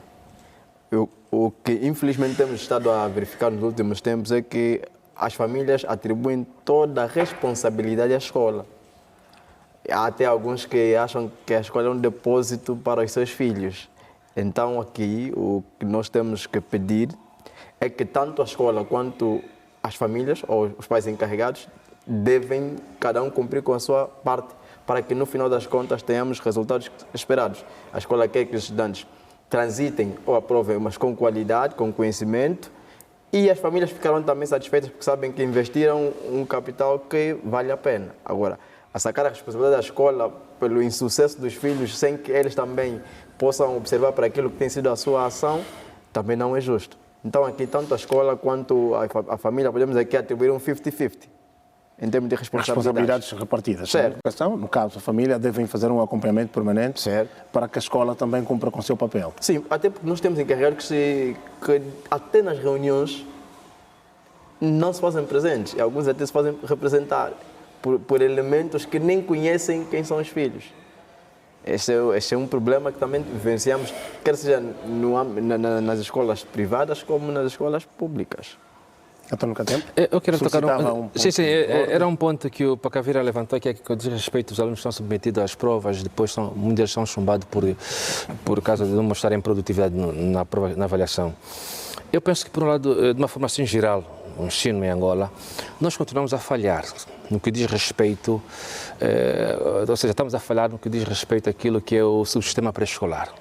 O que infelizmente temos estado a verificar nos últimos tempos é que as famílias atribuem toda a responsabilidade à escola. Há até alguns que acham que a escola é um depósito para os seus filhos. Então aqui o que nós temos que pedir é que tanto a escola quanto as famílias ou os pais encarregados devem cada um cumprir com a sua parte para que no final das contas tenhamos resultados esperados. A escola quer que os estudantes transitem ou aprovem, mas com qualidade, com conhecimento, e as famílias ficarão também satisfeitas porque sabem que investiram um capital que vale a pena. Agora, a sacar a responsabilidade da escola pelo insucesso dos filhos sem que eles também possam observar para aquilo que tem sido a sua ação, também não é justo. Então aqui, tanto a escola quanto a família, podemos aqui atribuir um 50-50, em termos de responsabilidades repartidas. Certo. A educação, no caso, a família devem fazer um acompanhamento permanente, certo, para que a escola também cumpra com o seu papel. Sim, até porque nós temos encarregados que até nas reuniões não se fazem presentes, e alguns até se fazem representar por elementos que nem conhecem quem são os filhos. Esse é um problema que também vivenciamos, quer seja nas escolas privadas como nas escolas públicas. Então, nunca tempo? Eu quero tocar sim, era um ponto que o Pacavira levantou, que é que diz respeito aos alunos que são submetidos às provas, depois muitos deles são chumbados por causa de não mostrarem produtividade na avaliação. Eu penso que, por um lado, de uma forma assim geral, o ensino em Angola, nós continuamos a falhar no que diz respeito, ou seja, estamos a falhar no que diz respeito àquilo que é o sistema pré-escolar.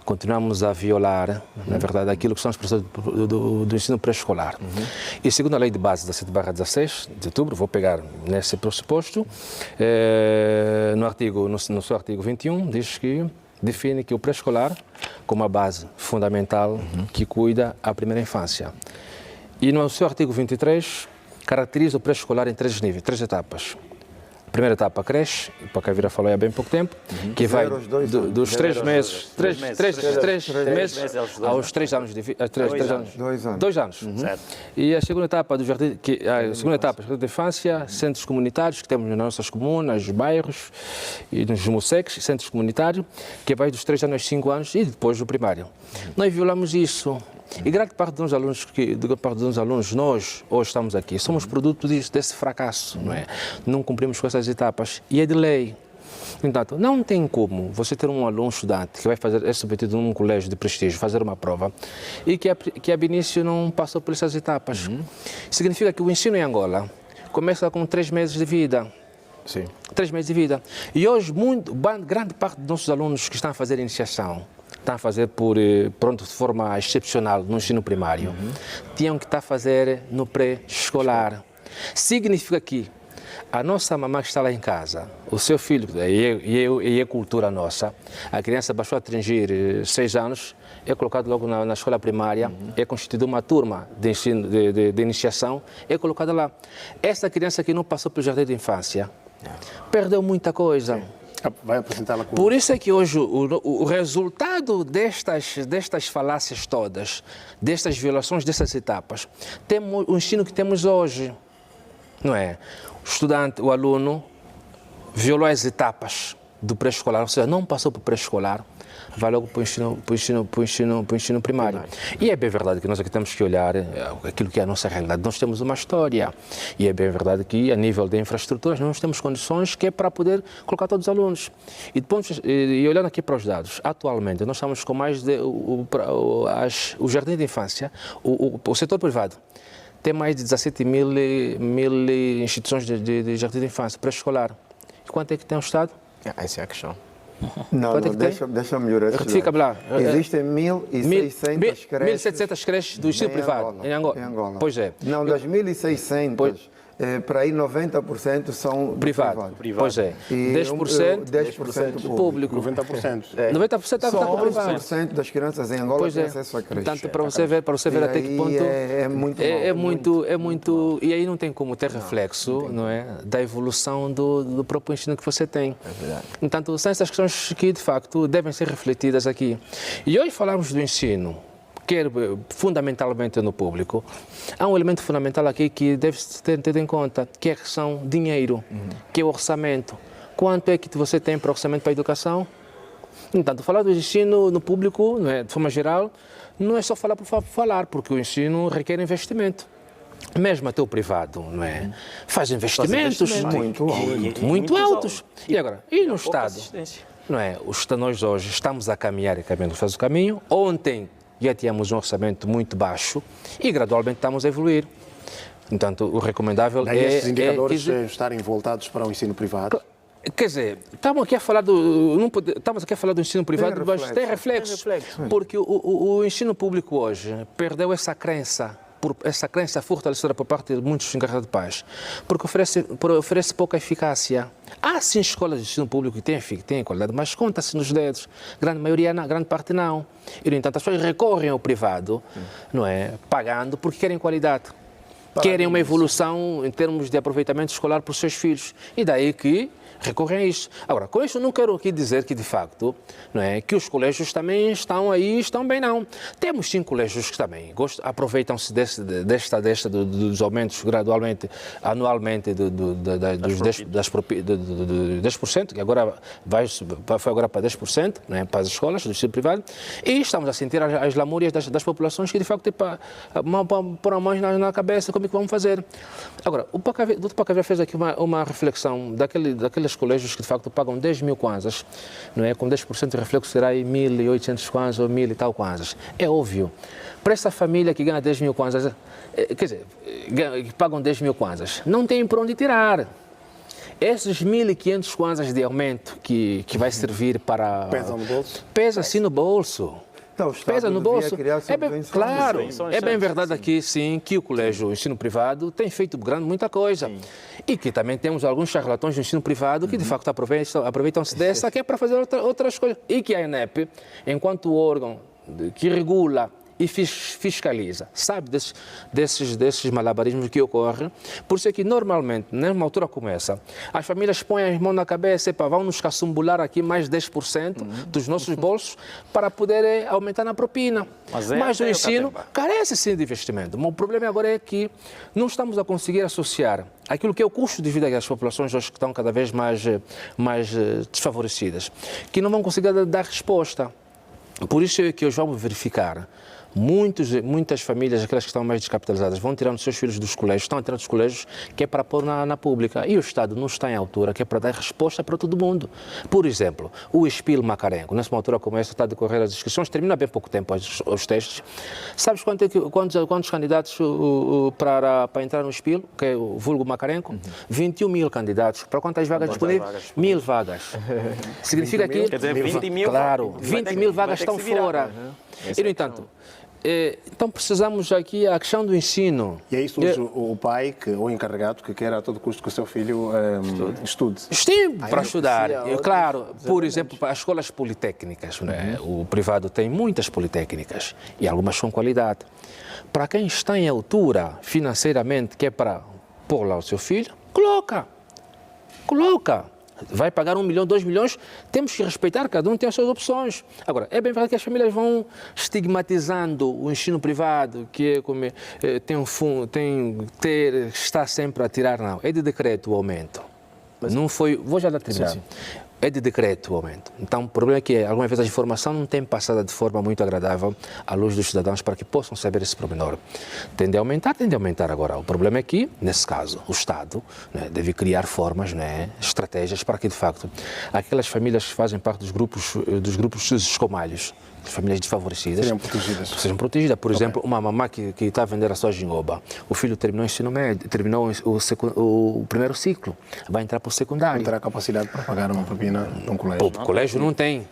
Continuamos a violar, na verdade, aquilo que são as pressões do ensino pré-escolar. E segundo a Lei de Base 17/16 de outubro, vou pegar nesse pressuposto, no seu artigo 21, diz que define que o pré-escolar como a base fundamental que cuida a primeira infância. E no seu artigo 23, caracteriza o pré-escolar em 3 níveis, 3 etapas. A primeira etapa, a creche, o Pacavira falou há bem pouco tempo, que vai dos 3 meses, 3 meses aos 3 anos de vida. 2 anos. E a segunda etapa do jardim, jardim de infância, centros comunitários que temos nas nossas comunas, nos bairros e nos musecs, centros comunitários, que vai dos 3 anos aos 5 anos e depois do primário. Nós violamos isso. E grande parte dos alunos, nós hoje estamos aqui, somos produto desse fracasso, não é? Não cumprimos com essas etapas e é de lei. Então, não tem como você ter um aluno estudante que vai fazer é submetido num colégio de prestígio, fazer uma prova e que a início não passou por essas etapas. Significa que o ensino em Angola começa com 3 meses de vida. Sim. 3 meses de vida. E hoje, grande parte dos nossos alunos que estão a fazer iniciação, estão a fazer de forma excepcional no ensino primário, tinham que estar a fazer no pré-escolar. Significa que a nossa mamãe que está lá em casa, o seu filho, e é cultura nossa, a criança baixou a atingir 6 anos, é colocado logo na escola primária, é constituída uma turma de ensino, de iniciação, é colocada lá. Essa criança que não passou pelo jardim de infância, perdeu muita coisa. Vai apresentá-la com... Por isso é que hoje o resultado destas falácias todas, destas violações dessas etapas, temos o ensino que temos hoje, não é? O estudante, o aluno, violou as etapas do pré-escolar, ou seja, não passou para o pré-escolar, vai logo para o ensino primário. E é bem verdade que nós aqui temos que olhar aquilo que é a nossa realidade. Nós temos uma história e é bem verdade que a nível de infraestruturas nós temos condições que é para poder colocar todos os alunos. E olhando aqui para os dados, atualmente nós estamos com mais de o jardim de infância, o setor privado tem mais de 17 mil instituições de jardim de infância pré-escolar. E quanto é que tem o Estado? Essa é a questão. Não, deixa eu melhorar. Fica lá. Existem 1.600 creches. 1.700 creches do ensino privado em Angola. Pois é. Não, das 1.600, para aí 90% são privado. Pois é. E 10% público. 90%. 90% está só privado. 11% das crianças em Angola têm acesso a creche. Portanto, para você ver até que ponto é muito e aí não tem como ter reflexo, não é, da evolução do próprio ensino que você tem. É verdade. Portanto, são essas questões que de facto devem ser refletidas aqui. E hoje falamos do ensino, quer fundamentalmente no público, há um elemento fundamental aqui que deve ser tido em conta, que é a questão dinheiro, que é o orçamento. Quanto é que você tem para o orçamento para a educação? Entanto, falar do ensino no público, não é, de forma geral, não é só falar por falar, porque o ensino requer investimento. Mesmo até o privado, não é? Faz investimentos muito altos. E agora, e no Estado? Não é? Nós hoje estamos a caminhar e caminhando faz o caminho. Ontem já tínhamos um orçamento muito baixo e gradualmente estamos a evoluir. Portanto, o recomendável estes indicadores estarem voltados para o ensino privado. Quer dizer, estamos aqui a falar do ensino privado, mas tem reflexo. Porque o ensino público hoje perdeu essa crença fortalecida por parte de muitos encarregados de paz, porque oferece pouca eficácia. Há sim escolas de ensino público que têm qualidade, mas conta-se nos dedos. Grande parte não. E, no entanto, as pessoas recorrem ao privado, não é, pagando porque querem qualidade. Querem uma evolução em termos de aproveitamento escolar para os seus filhos. E daí que recorrem a isso. Agora, com isso não quero aqui dizer que, de facto, não é, que os colégios também estão aí, estão bem, não. Temos 5 colégios que também aproveitam-se dos aumentos gradualmente, anualmente, dos 10%, que agora foi agora para 10%, não é, para as escolas do ensino privado, e estamos a sentir as lamúrias das populações que, de facto, pôr a mão na cabeça, como é que vamos fazer. Agora, o Dr. Pacavia fez aqui uma reflexão daqueles colégios que de facto pagam 10 mil kwanzas, não é? Com 10% de reflexo será aí 1.800 kwanzas ou 1.000 e tal kwanzas. É óbvio. Para essa família que ganha 10 mil kwanzas, quer dizer, que pagam 10 mil kwanzas, não tem para onde tirar. Esses 1.500 kwanzas de aumento que vai servir para... Pesa no bolso? Pesa sim no bolso. Então, Pesa no bolso. É bem, claro, é bem verdade aqui, sim, que o colégio, o ensino privado, tem feito muita coisa. Sim. E que também temos alguns charlatões do ensino privado que, de facto, aproveitam-se dessa, que é para fazer outras coisas. E que a ENEP, enquanto órgão que regula e fiscaliza, sabe desses malabarismos que ocorrem. Por isso é que, normalmente, numa altura como essa, as famílias põem as mãos na cabeça e vão nos caçumbular aqui mais 10% dos nossos bolsos para poder aumentar na propina. Mas o ensino carece, sim, de investimento. O problema agora é que não estamos a conseguir associar aquilo que é o custo de vida das populações hoje que estão cada vez mais desfavorecidas, que não vão conseguir dar resposta. Por isso é que hoje vamos verificar muitas famílias, aquelas que estão mais descapitalizadas, vão tirando seus filhos dos colégios, estão tirando dos colégios que é para pôr na pública. E o Estado não está em altura, que é para dar resposta para todo mundo. Por exemplo, o Espil Macarengo, nessa altura como essa, está a decorrer as inscrições, termina bem pouco tempo os testes. Sabes quantos candidatos para entrar no Espil, que é o vulgo Macarengo? 21 mil candidatos. Para quantas vagas disponíveis? 1.000 vagas. Significa que... Quer dizer, 20 mil... Claro, 20 mil vagas estão fora. E, no entanto, então precisamos aqui a questão do ensino. E aí surge o pai, ou o encarregado, que quer a todo custo que o seu filho estude. Sim, para estudar. Claro, por exemplo, as escolas politécnicas, né? O privado tem muitas politécnicas e algumas com qualidade. Para quem está em altura financeiramente, que é para pôr lá o seu filho, coloca. Vai pagar 1 milhão, 2 milhões, temos que respeitar, cada um tem as suas opções. Agora, é bem verdade que as famílias vão estigmatizando o ensino privado, que é como está sempre a tirar, não. É de decreto o aumento. Não foi, vou já dar terminar. É de decreto o aumento. Então, o problema é que, algumas vezes, a informação não tem passado de forma muito agradável à luz dos cidadãos para que possam saber esse pormenor. Tende a aumentar agora. O problema é que, nesse caso, o Estado, né, deve criar formas, né, estratégias para que, de facto, aquelas famílias que fazem parte dos grupos escomalhos, famílias desfavorecidas, sejam protegidas. Por exemplo, uma mamã que está a vender a sua jingoba, o filho terminou o ensino médio, terminou o primeiro ciclo, vai entrar para o secundário. Não terá capacidade para pagar uma propina num colégio. O colégio não tem.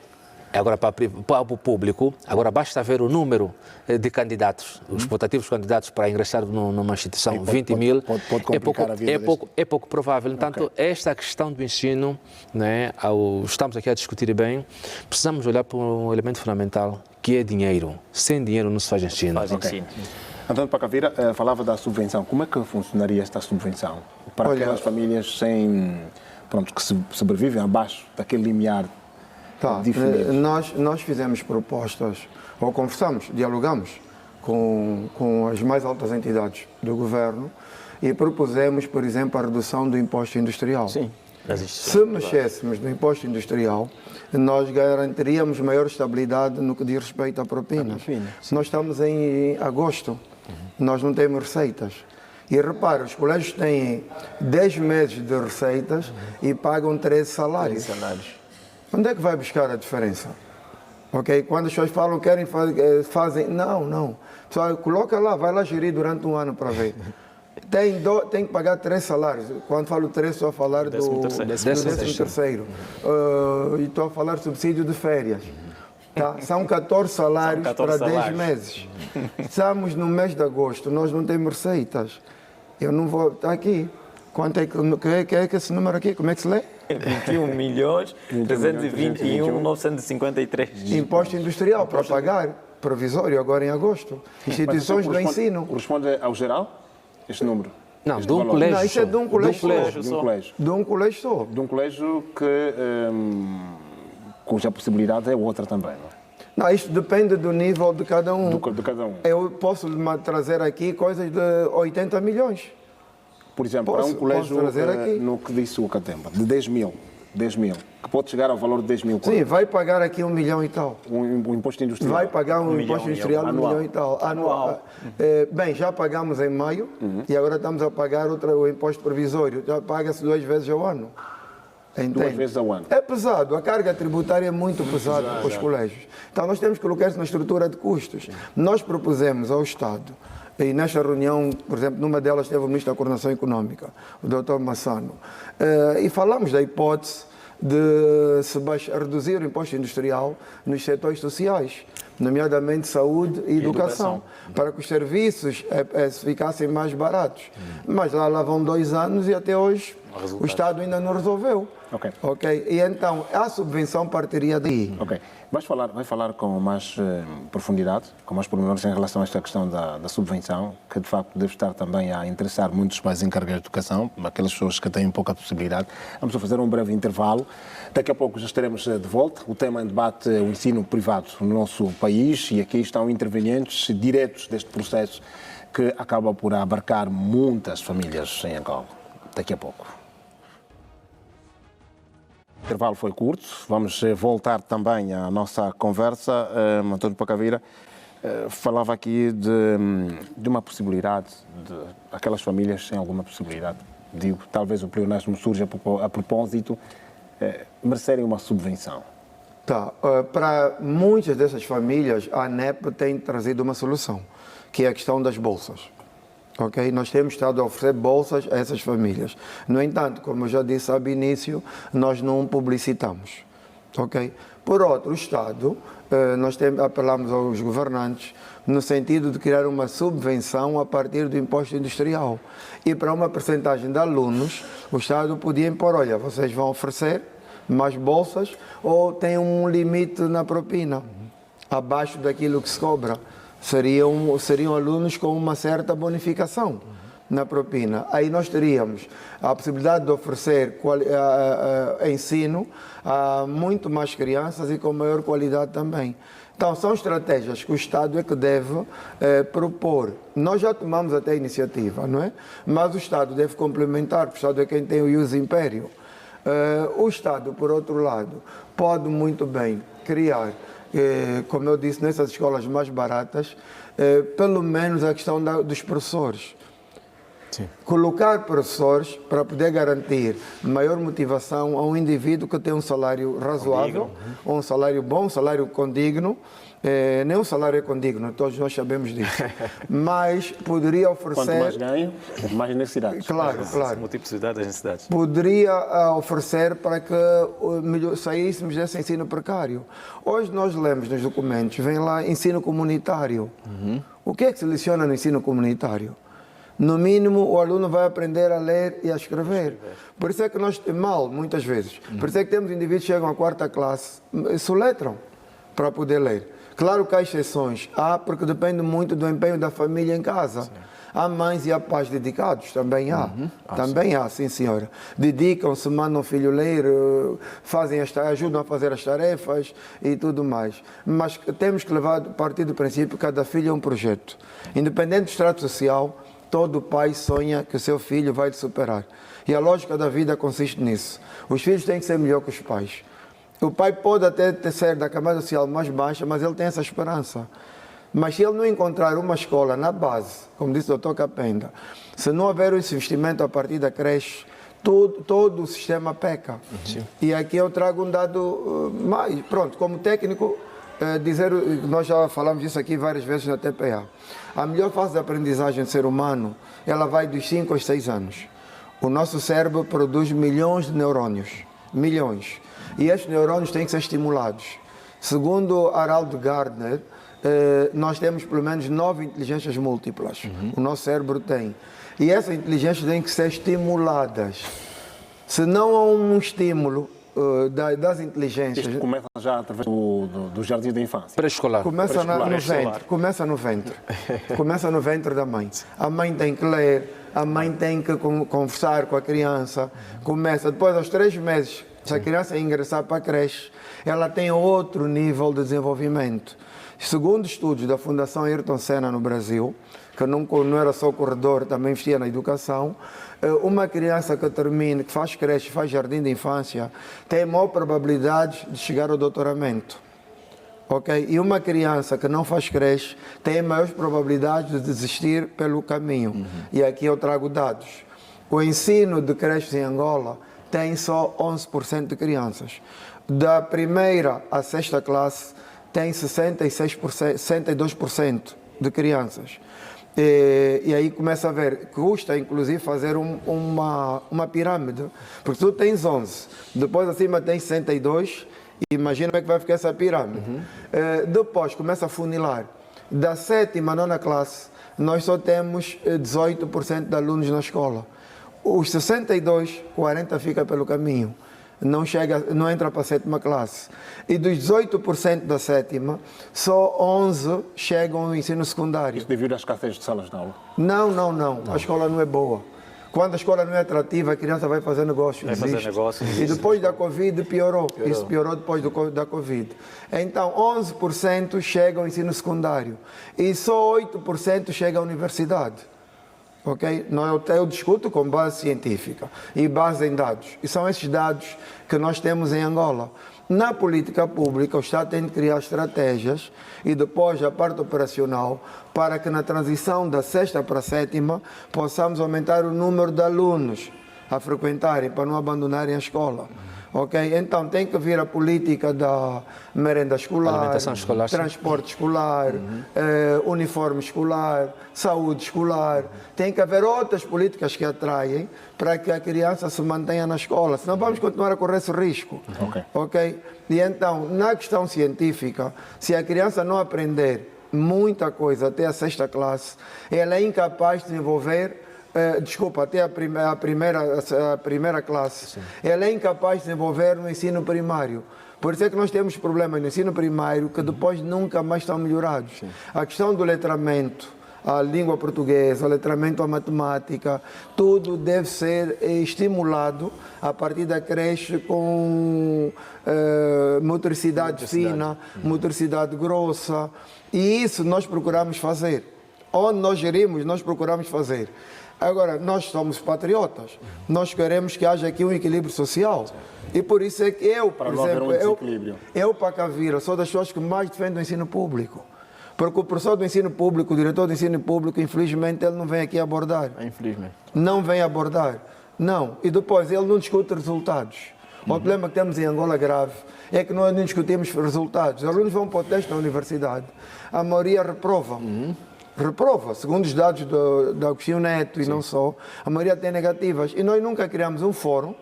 Agora, para o público, agora basta ver o número de candidatos, os putativos candidatos para ingressar numa instituição, 20 mil, é pouco provável. Portanto, esta questão do ensino, né, estamos aqui a discutir bem, precisamos olhar para um elemento fundamental, que é dinheiro. Sem dinheiro não se faz ensino. Antônio Pacavira falava da subvenção. Como é que funcionaria esta subvenção? Para aquelas famílias que sobrevivem abaixo daquele limiar. Nós fizemos propostas, ou conversamos, dialogamos com as mais altas entidades do governo e propusemos, por exemplo, a redução do imposto industrial. Sim. Se mexéssemos no imposto industrial, nós garantiríamos maior estabilidade no que diz respeito a propinas. Nós estamos em agosto, nós não temos receitas. E repara, os colégios têm 10 meses de receitas e pagam 13 salários. Onde é que vai buscar a diferença? Ok? Quando as pessoas falam querem fazem... Não. Pessoal, coloca lá, vai lá gerir durante um ano para ver. Tem que pagar 3 salários. Quando falo 3, estou a falar do 13º. E estou a falar de subsídio de férias. Tá? São 14 salários para 10 meses. Estamos no mês de agosto, nós não temos receitas. Eu não vou... Está aqui. Quanto é que esse número aqui? Como é que se lê? 21.321.953. Imposto industrial para pagar, provisório, agora em agosto. Instituições do ensino. Corresponde ao geral, este número? Não, de um colégio. Não, isso é de um colégio só. De um colégio cuja possibilidade é outra também, não é? Não, isto depende do nível de cada um. De cada um. Eu posso trazer aqui coisas de 80 milhões. Por exemplo, para um colégio, no que disse o Catemba, de 10 mil 10 mil. Que pode chegar ao valor de 10 mil. Sim, vai pagar aqui 1 milhão e tal. Um imposto industrial. Vai pagar um imposto industrial de 1 milhão e tal. Anual. Bem, já pagamos em maio e agora estamos a pagar o imposto provisório. Já paga-se 2 vezes ao ano. Entende? 2 vezes ao ano. É pesado, a carga tributária é muito pesada para os colégios. Então nós temos que colocar isso na estrutura de custos. Nós propusemos ao Estado, e nesta reunião, por exemplo, numa delas teve o Ministro da Coordenação Econômica, o Dr. Massano, e falamos da hipótese de se reduzir o imposto industrial nos setores sociais, nomeadamente saúde e educação, para que os serviços ficassem mais baratos. Mas lá vão 2 anos e até hoje o Estado ainda não resolveu. Ok. E então a subvenção partiria daí. Ok. Vai falar com mais profundidade, com mais pormenores em relação a esta questão da subvenção, que de facto deve estar também a interessar muitos pais encarregados de educação, aquelas pessoas que têm pouca possibilidade. Vamos fazer um breve intervalo. Daqui a pouco já estaremos de volta. O tema em debate é o ensino privado no nosso país e aqui estão intervenientes diretos deste processo que acaba por abarcar muitas famílias em Angola. Daqui a pouco. O intervalo foi curto, vamos voltar também à nossa conversa. António Pacavira falava aqui de uma possibilidade, de aquelas famílias sem alguma possibilidade, digo, talvez o pleonasmo surja a propósito, merecerem uma subvenção. Para muitas dessas famílias, a ANEP tem trazido uma solução, que é a questão das bolsas. Okay? Nós temos estado a oferecer bolsas a essas famílias. No entanto, como eu já disse ao início, nós não publicitamos. Okay? Por outro, o Estado, nós apelamos aos governantes no sentido de criar uma subvenção a partir do imposto industrial. E para uma percentagem de alunos, o Estado podia impor, olha, vocês vão oferecer mais bolsas ou tem um limite na propina, abaixo daquilo que se cobra. Seriam alunos com uma certa bonificação na propina. Aí nós teríamos a possibilidade de oferecer ensino a muito mais crianças e com maior qualidade também. Então, são estratégias que o Estado é que deve propor. Nós já tomamos até a iniciativa, não é? Mas o Estado deve complementar, porque o Estado é quem tem o ius império. O Estado, por outro lado, pode muito bem criar, como eu disse, nessas escolas mais baratas, pelo menos a questão dos professores. Sim. Colocar professores para poder garantir maior motivação a um indivíduo que tem um salário razoável, um salário bom, um salário condigno. Nem um salário é condigno, todos nós sabemos disso. Mas poderia oferecer... Quanto mais ganho, mais necessidades. Claro. Multiplicidade das necessidades. Poderia oferecer para que saíssemos desse ensino precário. Hoje nós lemos nos documentos, vem lá ensino comunitário. O que é que se leciona no ensino comunitário? No mínimo, o aluno vai aprender a ler e a escrever. Por isso é que nós, muitas vezes, por isso é que temos indivíduos que chegam à 4ª classe, soletram para poder ler. Claro que há exceções, porque depende muito do empenho da família em casa. Sim. Há mães e há pais dedicados, também há. Também há, sim senhora. Dedicam-se, mandam o filho ler, ajudam a fazer as tarefas e tudo mais. Mas temos que partir do princípio que cada filho é um projeto. Independente do extrato social, todo pai sonha que o seu filho vai superar. E a lógica da vida consiste nisso. Os filhos têm que ser melhor que os pais. O pai pode até ser da camada social mais baixa, mas ele tem essa esperança. Mas se ele não encontrar uma escola na base, como disse o Dr. Capenda, se não houver esse investimento a partir da creche, todo o sistema peca. Sim. E aqui eu trago um dado mais, como técnico, nós já falamos disso aqui várias vezes na TPA. A melhor fase de aprendizagem do ser humano, ela vai dos 5 aos 6 anos. O nosso cérebro produz milhões de neurônios, milhões. E estes neurônios têm que ser estimulados. Segundo Harald Gardner, nós temos pelo menos 9 inteligências múltiplas. O nosso cérebro tem. E essas inteligências têm que ser estimuladas. Se não há um estímulo das inteligências... Isto começa já através do jardim da infância. Pré-escolar. Começa no ventre da mãe. A mãe tem que ler, a mãe tem que conversar com a criança. Depois aos 3 meses... Se a criança ingressar para a creche, ela tem outro nível de desenvolvimento. Segundo estudos da Fundação Ayrton Senna no Brasil, que não era só corredor, também investia na educação, uma criança que termina, que faz creche, faz jardim de infância, tem maior probabilidade de chegar ao doutoramento. Okay? E uma criança que não faz creche tem maiores probabilidades de desistir pelo caminho. E aqui eu trago dados. O ensino de creches em Angola tem só 11% de crianças. Da primeira à sexta classe, tem 62% de crianças. E aí começa a ver, custa inclusive fazer uma pirâmide, porque tu tens 11, depois acima tens 62, e imagina como é que vai ficar essa pirâmide. Depois começa a funilar. Da sétima à nona classe, nós só temos 18% de alunos na escola. Os 62, 40 fica pelo caminho. Não entra para a sétima classe. E dos 18% da sétima, só 11 chegam ao ensino secundário. Isso devido à escassez de salas de aula? Não. A escola não é boa. Quando a escola não é atrativa, a criança vai fazer negócio. E depois da Covid piorou. Isso piorou depois da Covid. Então, 11% chegam ao ensino secundário. E só 8% chegam à universidade. Okay? Eu discuto com base científica e base em dados. E são esses dados que nós temos em Angola. Na política pública, o Estado tem de criar estratégias e depois a parte operacional para que na transição da sexta para a sétima possamos aumentar o número de alunos a frequentarem para não abandonarem a escola. Okay? Então tem que vir a política da merenda escolar, transporte escolar, uniforme escolar, saúde escolar. Tem que haver outras políticas que atraem para que a criança se mantenha na escola, senão vamos continuar a correr esse risco. Okay? E então, na questão científica, se a criança não aprender muita coisa até a sexta classe, ela é incapaz de desenvolver até a primeira classe. Sim. Ela é incapaz de desenvolver no ensino primário. Por isso é que nós temos problemas no ensino primário que depois nunca mais estão melhorados. Sim. A questão do letramento, a língua portuguesa, o letramento à matemática, tudo deve ser estimulado a partir da creche com motricidade fina, motricidade grossa. E isso nós procuramos fazer. Onde nós gerimos, nós procuramos fazer. Agora, nós somos patriotas, nós queremos que haja aqui um equilíbrio social. E por isso é que eu, por exemplo, eu Pacavira, sou das pessoas que mais defendem o ensino público. Porque o professor do ensino público, o diretor do ensino público, infelizmente, ele não vem aqui abordar. Infelizmente. Não vem abordar. Não. E depois, ele não discute resultados. O problema que temos em Angola grave é que nós não discutimos resultados. Os alunos vão para o teste na universidade, a maioria reprova. Reprova, segundo os dados do Agostinho Neto e não só, a maioria tem negativas. E nós nunca criamos um fórum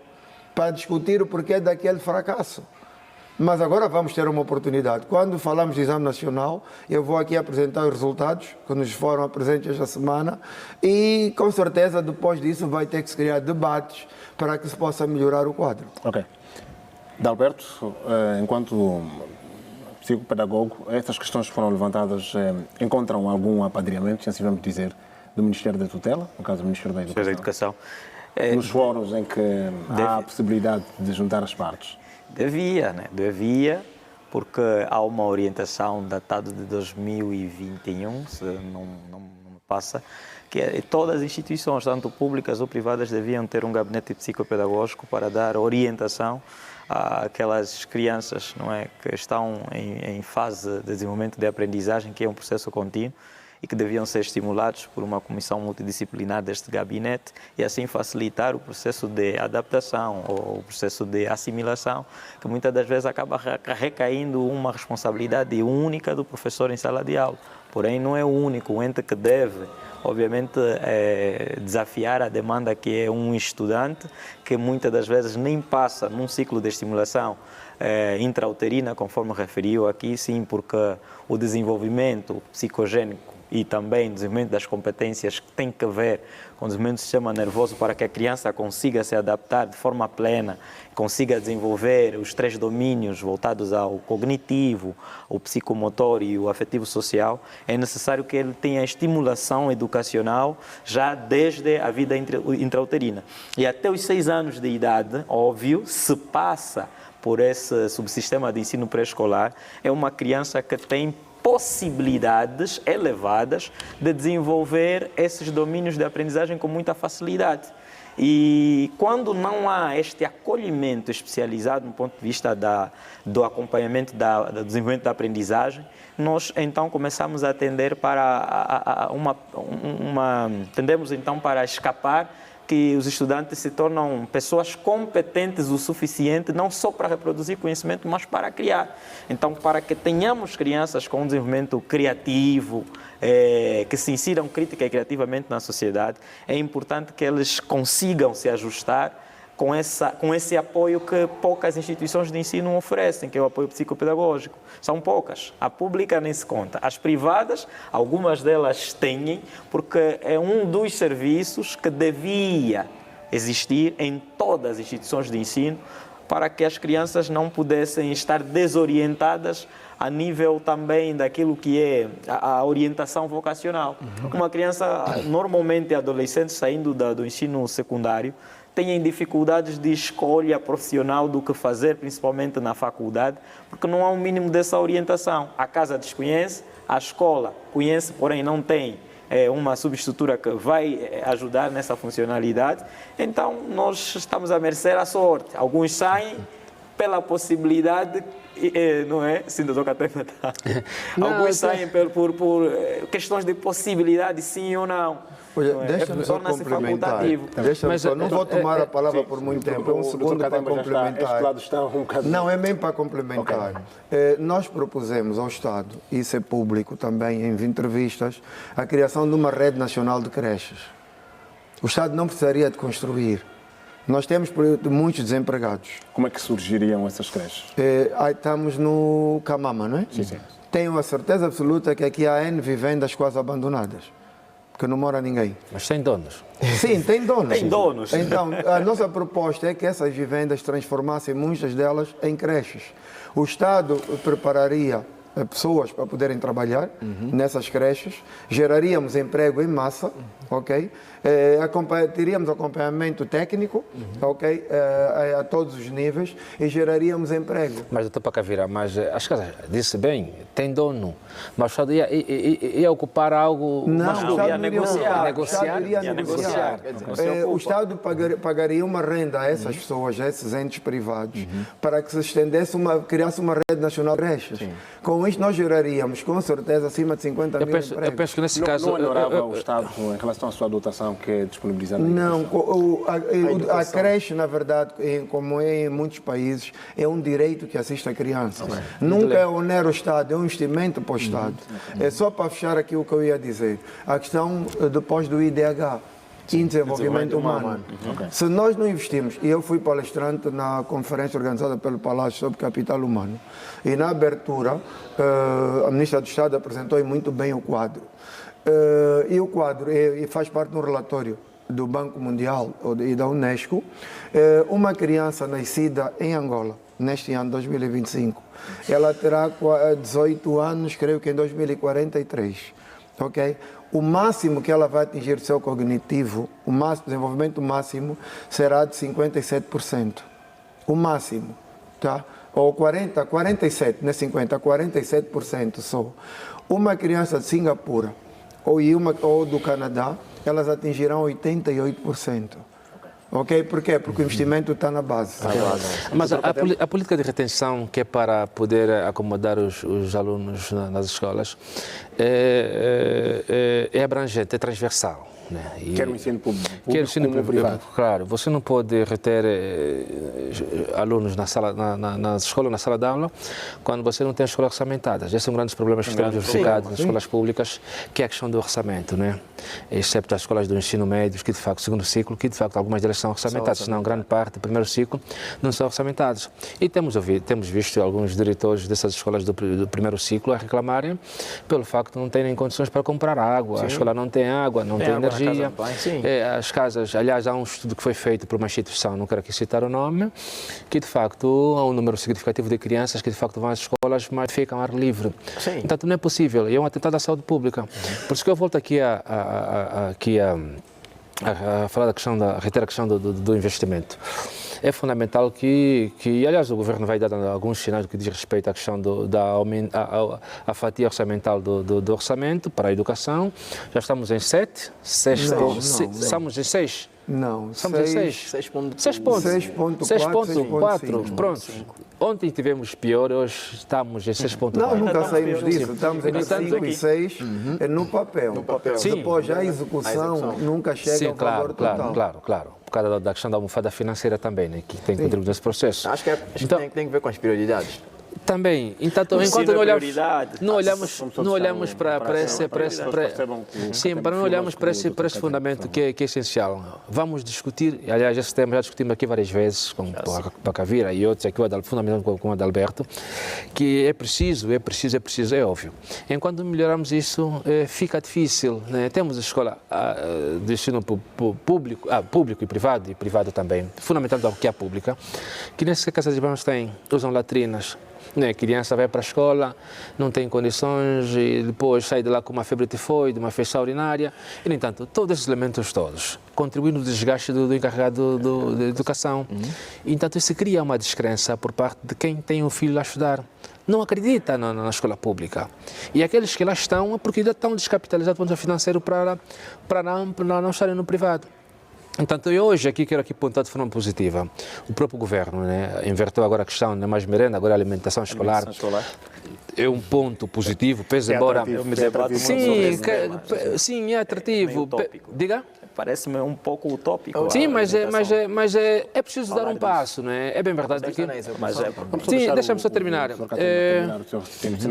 para discutir o porquê daquele fracasso. Mas agora vamos ter uma oportunidade. Quando falamos de exame nacional, eu vou aqui apresentar os resultados que nos foram apresentados esta semana e, com certeza, depois disso vai ter que se criar debates para que se possa melhorar o quadro. Ok. Dalberto, enquanto psicopedagogo, essas questões que foram levantadas encontram algum apadrinhamento, assim vamos dizer, do Ministério da Tutela, no caso do Ministério da Educação? Nos fóruns em que há a possibilidade de juntar as partes? Devia, porque há uma orientação datada de 2021, se não me passa, que todas as instituições, tanto públicas ou privadas, deviam ter um gabinete psicopedagógico para dar orientação àquelas crianças, não é, que estão em fase de desenvolvimento de aprendizagem, que é um processo contínuo, e que deviam ser estimulados por uma comissão multidisciplinar deste gabinete e assim facilitar o processo de adaptação ou o processo de assimilação, que muitas das vezes acaba recaindo uma responsabilidade única do professor em sala de aula. Porém, não é o único ente que deve, obviamente, desafiar a demanda que é um estudante que muitas das vezes nem passa num ciclo de estimulação intrauterina, conforme referiu aqui, sim, porque o desenvolvimento psicogénico e também desenvolvimento das competências que tem que ver com o desenvolvimento do sistema nervoso para que a criança consiga se adaptar de forma plena, consiga desenvolver os 3 domínios voltados ao cognitivo, o psicomotor e o afetivo social, é necessário que ele tenha estimulação educacional já desde a vida intrauterina. E até os 6 anos de idade, óbvio, se passa por esse subsistema de ensino pré-escolar, é uma criança que tem possibilidades elevadas de desenvolver esses domínios de aprendizagem com muita facilidade. E quando não há este acolhimento especializado no ponto de vista do acompanhamento do desenvolvimento da aprendizagem, nós então começamos a tender para tendemos então para escapar que os estudantes se tornam pessoas competentes o suficiente não só para reproduzir conhecimento, mas para criar. Então, para que tenhamos crianças com um desenvolvimento criativo, que se insiram crítica e criativamente na sociedade, é importante que eles consigam se ajustar com esse apoio que poucas instituições de ensino oferecem, que é o apoio psicopedagógico. São poucas. A pública nem se conta. As privadas, algumas delas têm, porque é um dos serviços que devia existir em todas as instituições de ensino para que as crianças não pudessem estar desorientadas a nível também daquilo que é a orientação vocacional. Uma criança, normalmente adolescente, saindo do ensino secundário, têm dificuldades de escolha profissional do que fazer, principalmente na faculdade, porque não há um mínimo dessa orientação. A casa desconhece, a escola conhece, porém não tem uma subestrutura que vai ajudar nessa funcionalidade. Então, nós estamos à mercê da sorte. Alguns saem pela possibilidade, não é? Sim, doutor Catena. Alguns saem por questões de possibilidade, sim ou não. Deixa-me só complementar. Não vou tomar a palavra por muito tempo. É um segundo para complementar. Não, é mesmo para complementar. Nós propusemos ao Estado, e isso é público também em entrevistas, a criação de uma rede nacional de creches. O Estado não precisaria de construir. Nós temos muitos desempregados. Como é que surgiriam essas creches? Estamos no Camama, não é? Sim. Tenho a certeza absoluta que aqui há N vivendas quase abandonadas, porque não mora ninguém. Mas tem donos. Sim, tem donos. Tem donos. Então, a nossa proposta é que essas vivendas transformassem muitas delas em creches. O Estado prepararia pessoas para poderem trabalhar nessas creches, geraríamos emprego em massa, ok? Teríamos acompanhamento técnico, ok? A todos os níveis e geraríamos emprego. Mas, doutor Pacavira, mas as casas, disse bem, tem dono, mas o Estado ia ocupar algo... Não, o Estado ia negociar. O Estado pagaria uma renda a essas pessoas, a esses entes privados, para que se estendesse, criasse uma rede nacional de creches. Com isto, nós geraríamos, com certeza, acima de 50 mil empregos. Eu penso que nesse caso... Não melhorava o Estado em relação à sua dotação que é disponibilizada? Não, a creche, na verdade, como é em muitos países, é um direito que assiste a criança. Nunca é onera o Estado, é um investimento para o Estado. É só para fechar aqui o que eu ia dizer. A questão depois do IDH. Desenvolvimento humano. Se nós não investimos, e eu fui palestrante na conferência organizada pelo Palácio sobre Capital Humano, e na abertura a Ministra do Estado apresentou muito bem o quadro. E o quadro faz parte do relatório do Banco Mundial e da Unesco. Uma criança nascida em Angola, neste ano 2025, ela terá 18 anos, creio que em 2043, ok? O máximo que ela vai atingir do seu cognitivo, o desenvolvimento máximo, será de 57%. O máximo, tá? Ou 47%, não é 50%, 47% só. Uma criança de Singapura ou do Canadá, elas atingirão 88%. Ok? Por quê? Porque o investimento está na base. Mas a política de retenção, que é para poder acomodar os alunos nas escolas, é abrangente, é transversal. Né? Quer o ensino público, quer o ensino como privado. Claro, você não pode reter alunos na escola, na sala de aula, quando você não tem escolas orçamentadas. Esse é um dos grandes problemas que temos verificado nas escolas públicas, que é a questão do orçamento, né? Excepto as escolas do ensino médio, que de facto, segundo ciclo, que de facto algumas delas são orçamentadas, senão grande parte do primeiro ciclo não são orçamentadas. E temos visto alguns diretores dessas escolas do primeiro ciclo a reclamarem pelo facto de não terem condições para comprar água. A escola não tem água, não tem energia. As casas, aliás, há um estudo que foi feito por uma instituição, não quero aqui citar o nome, que de facto há um número significativo de crianças que de facto vão às escolas, mas ficam ao ar livre. Então não é possível, e é um atentado à saúde pública. Por isso que eu volto aqui a falar reter a questão do investimento. É fundamental que, aliás, o governo vai dar alguns sinais do que diz respeito à questão da fatia orçamental do orçamento para a educação. Já estamos em 7? Estamos em 6? Não, estamos em 6.4. Pronto. Ontem tivemos pior, hoje estamos em 6.4. Não, nunca saímos disso. Estamos entre 5 e 6 no papel. Depois já a execução nunca chega ao valor total. Claro. Por causa da questão da almofada financeira também, né, que tem contribuído nesse processo. Acho que tem que ver com as prioridades. Também, então, enquanto não olhamos para esse fundamento que é essencial. Vamos discutir, aliás, esse tema já discutimos aqui várias vezes com o Pacavira e outros, aqui fundamentalmente com o Adalberto, que é preciso, é óbvio. Enquanto melhoramos isso, fica difícil, né? Temos a escola de ensino público e privado também, fundamentalmente que é a pública, que nessas casas de banhos usam latrinas. A criança vai para a escola, não tem condições e depois sai de lá com uma febre tifoide, uma infecção urinária. E, no entanto, todos esses elementos todos contribuem no desgaste do encarregado da educação. E, entanto, isso cria uma descrença por parte de quem tem um filho a estudar. Não acredita na escola pública. E aqueles que lá estão é porque ainda estão descapitalizados do ponto de vista financeiro para não estarem no privado. Então, eu hoje quero pontuar de forma positiva. O próprio governo, né, inverteu agora a questão, não é mais merenda, agora a alimentação escolar. É um ponto positivo, pese embora... Sim, é atrativo. Diga? Parece-me um pouco utópico. Sim, mas é preciso dar um passo, não é? É bem verdade que... Sim, deixa-me só terminar.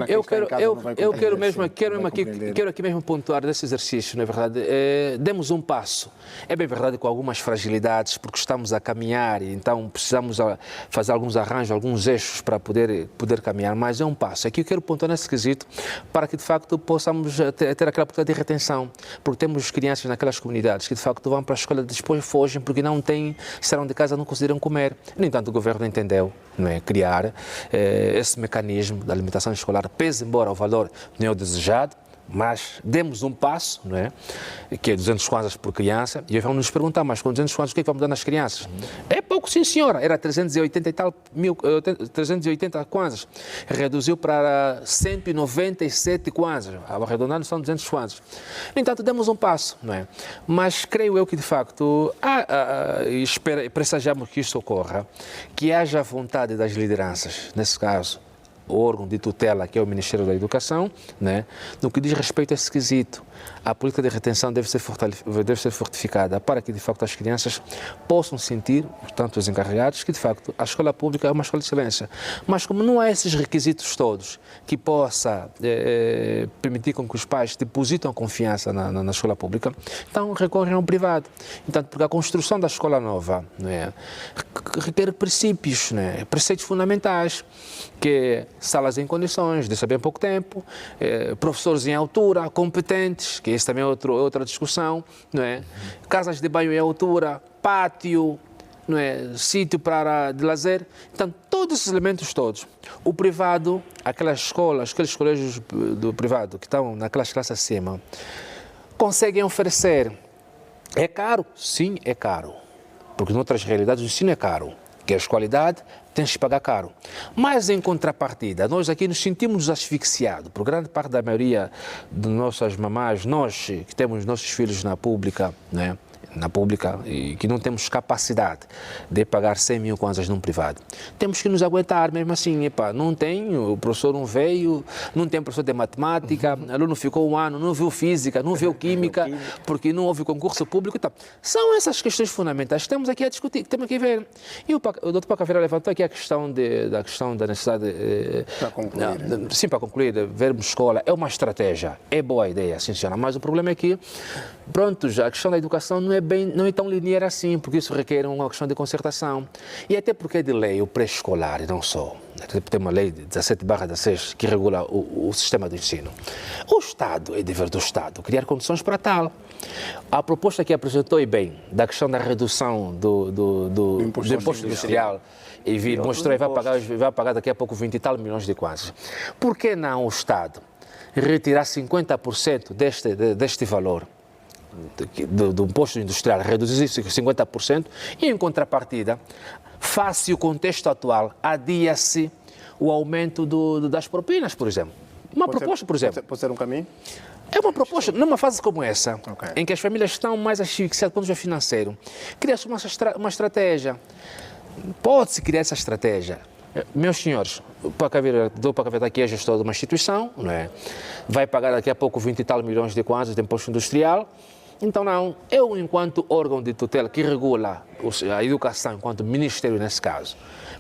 Eu quero aqui mesmo pontuar desse exercício, não é verdade? Demos um passo. É bem verdade com algumas fragilidades, porque estamos a caminhar e então precisamos fazer alguns arranjos, alguns eixos para poder caminhar, mas é um passo. Aqui eu quero pontuar nesse quesito para que de facto possamos ter aquela oportunidade de retenção, porque temos crianças naquelas comunidades que de facto vão para a escola, depois fogem porque não têm, saíram de casa, não conseguiram comer. No entanto, o governo entendeu, não é, criar esse mecanismo da alimentação escolar, pese embora o valor não é o desejado, mas demos um passo, não é? Que é 200 kwanzas por criança, e vamos nos perguntar, mas com 200 kwanzas o que é que vamos dar nas crianças? É pouco, sim senhora, era 380 kwanzas, reduziu para 197 kwanzas, arredondando são 200 kwanzas. No entanto, demos um passo, não é? Mas creio eu que de facto, pressajamos que isto ocorra, que haja vontade das lideranças, nesse caso, o órgão de tutela, que é o Ministério da Educação, né? No que diz respeito a esse quesito, a política de retenção deve ser fortificada para que, de facto, as crianças possam sentir, portanto, os encarregados, que, de facto, a escola pública é uma escola de excelência. Mas como não há esses requisitos todos que possa permitir com que os pais depositam confiança na escola pública, então recorrem ao privado. Então, porque a construção da escola nova, né, requer princípios, né, preceitos fundamentais, que salas em condições, de saber em pouco tempo, professores em altura, competentes, que isso também é outra discussão, não é? Casas de banho em altura, pátio, não é? Sítio de lazer. Então, todos esses elementos todos. O privado, aquelas escolas, aqueles colégios do privado que estão naquelas classes acima, conseguem oferecer. É caro? Sim, é caro. Porque em outras realidades o ensino é caro. Queres qualidade, tens que pagar caro. Mas, em contrapartida, nós aqui nos sentimos asfixiados, por grande parte da maioria de nossas mamás, nós que temos nossos filhos na pública, né, na pública e que não temos capacidade de pagar 100 mil kwanzas num privado, temos que nos aguentar mesmo assim. Epá, não tem, o professor não veio, não tem professor de matemática, o aluno ficou um ano, não viu física, não viu química, porque não houve concurso público e tal. São essas questões fundamentais que temos aqui a discutir, que temos aqui a ver. E o Dr. Pacavera levantou aqui a questão da necessidade... Para concluir. Sim, para concluir, vermos escola é uma estratégia, é boa ideia, sim senhora, mas o problema é que, pronto, já a questão da educação não é tão linear assim, porque isso requer uma questão de concertação. E até porque é de lei o pré-escolar, e não só. Tem uma lei de 17/16 que regula o sistema de ensino. O Estado, é dever do Estado, criar condições para tal. A proposta que apresentou, e bem, da questão da redução do imposto industrial, e mostrou e vai pagar daqui a pouco 20 e tal milhões de kwanzas. Por que não o Estado retirar 50% deste valor do imposto industrial, reduzir isso 50% e, em contrapartida, face o contexto atual, adia-se o aumento das propinas, por exemplo. Pode ser um caminho? É uma proposta, numa fase como essa, em que as famílias estão mais asfixiadas do ponto de vista financeiro, cria-se uma estratégia. Pode-se criar essa estratégia. Meus senhores, o Pacavera aqui é gestor de uma instituição, não é? Vai pagar daqui a pouco 20 e tal milhões de kwanzas de imposto industrial. Então, não, eu, enquanto órgão de tutela que regula a educação, enquanto ministério nesse caso,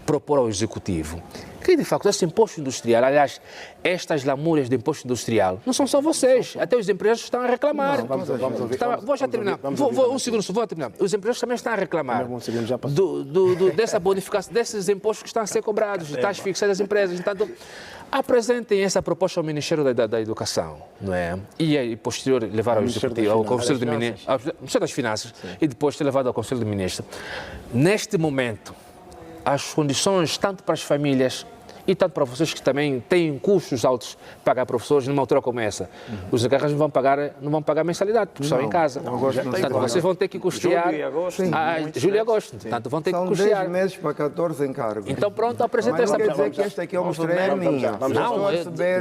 propor ao Executivo que, de facto, esse imposto industrial, aliás, estas lamúrias de imposto industrial, não são só vocês, até os empresários estão a reclamar. Não, vamos ouvir. Vou já terminar. Um segundo, vou terminar. Os empresários também estão a reclamar dessa bonificação, desses impostos que estão a ser cobrados, de taxas fixadas das empresas. Então, apresentem essa proposta ao Ministério da Educação, não é? E posterior levar ao Executivo, ao Conselho de Ministros, ao Ministério das Finanças, e depois ter levado ao Conselho de Ministros. Neste momento, as condições, tanto para as famílias e tanto para vocês que também têm custos altos para pagar professores numa altura como essa, os encarregados não vão pagar mensalidade, porque estão em casa. Portanto, vocês vão ter que custear julho e agosto. Portanto, vão ter que custear. São 10 meses para 14 encargos. Então, pronto, apresenta essa proposta. Não quer dizer que esta aqui eu mostrei a minha.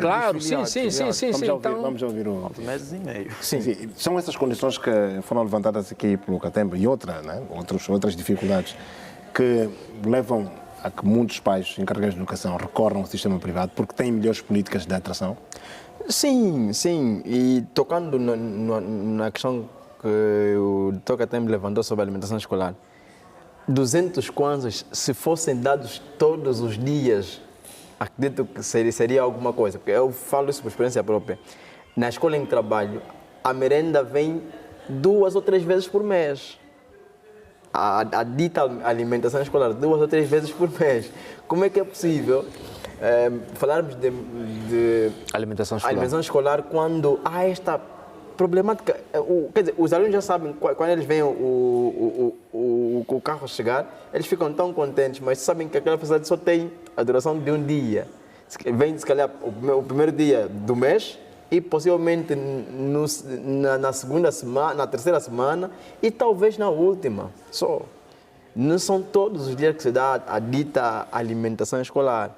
Claro, sim. Vamos ouvir o... meses e meio. Sim. São essas condições que foram levantadas aqui pelo Catemba e outras dificuldades que levam a que muitos pais encarregados de educação recorram ao sistema privado porque têm melhores políticas de atração? Sim. E tocando na questão que o Dr. Catemba levantou sobre a alimentação escolar, 200 kwanzas, se fossem dados todos os dias, acredito que seria alguma coisa, porque eu falo isso por experiência própria. Na escola em que trabalho, a merenda vem 2 ou 3 vezes por mês. A dita alimentação escolar 2 ou 3 vezes por mês. Como é que é possível falarmos de alimentação escolar quando há esta problemática? Quer dizer, os alunos já sabem, quando eles veem o carro chegar, eles ficam tão contentes, mas sabem que aquela facilidade só tem a duração de um dia. Vem, se calhar, o primeiro dia do mês, e possivelmente na segunda semana, na terceira semana e talvez na última. Só. Não são todos os dias que se dá a dita alimentação escolar.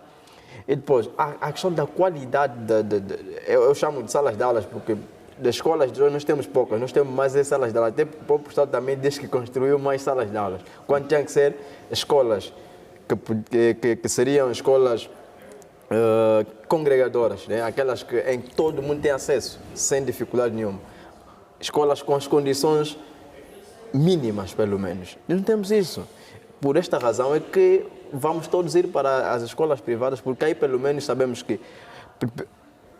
E depois, a questão da qualidade, eu chamo de salas de aulas, porque das escolas de hoje nós temos poucas, nós temos mais salas de aulas. Até o próprio Estado também diz que construiu mais salas de aulas. Quando tinha que ser escolas que seriam escolas congregadoras, né? Aquelas em que todo mundo tem acesso, sem dificuldade nenhuma. Escolas com as condições mínimas, pelo menos. Não temos isso. Por esta razão é que vamos todos ir para as escolas privadas, porque aí pelo menos sabemos que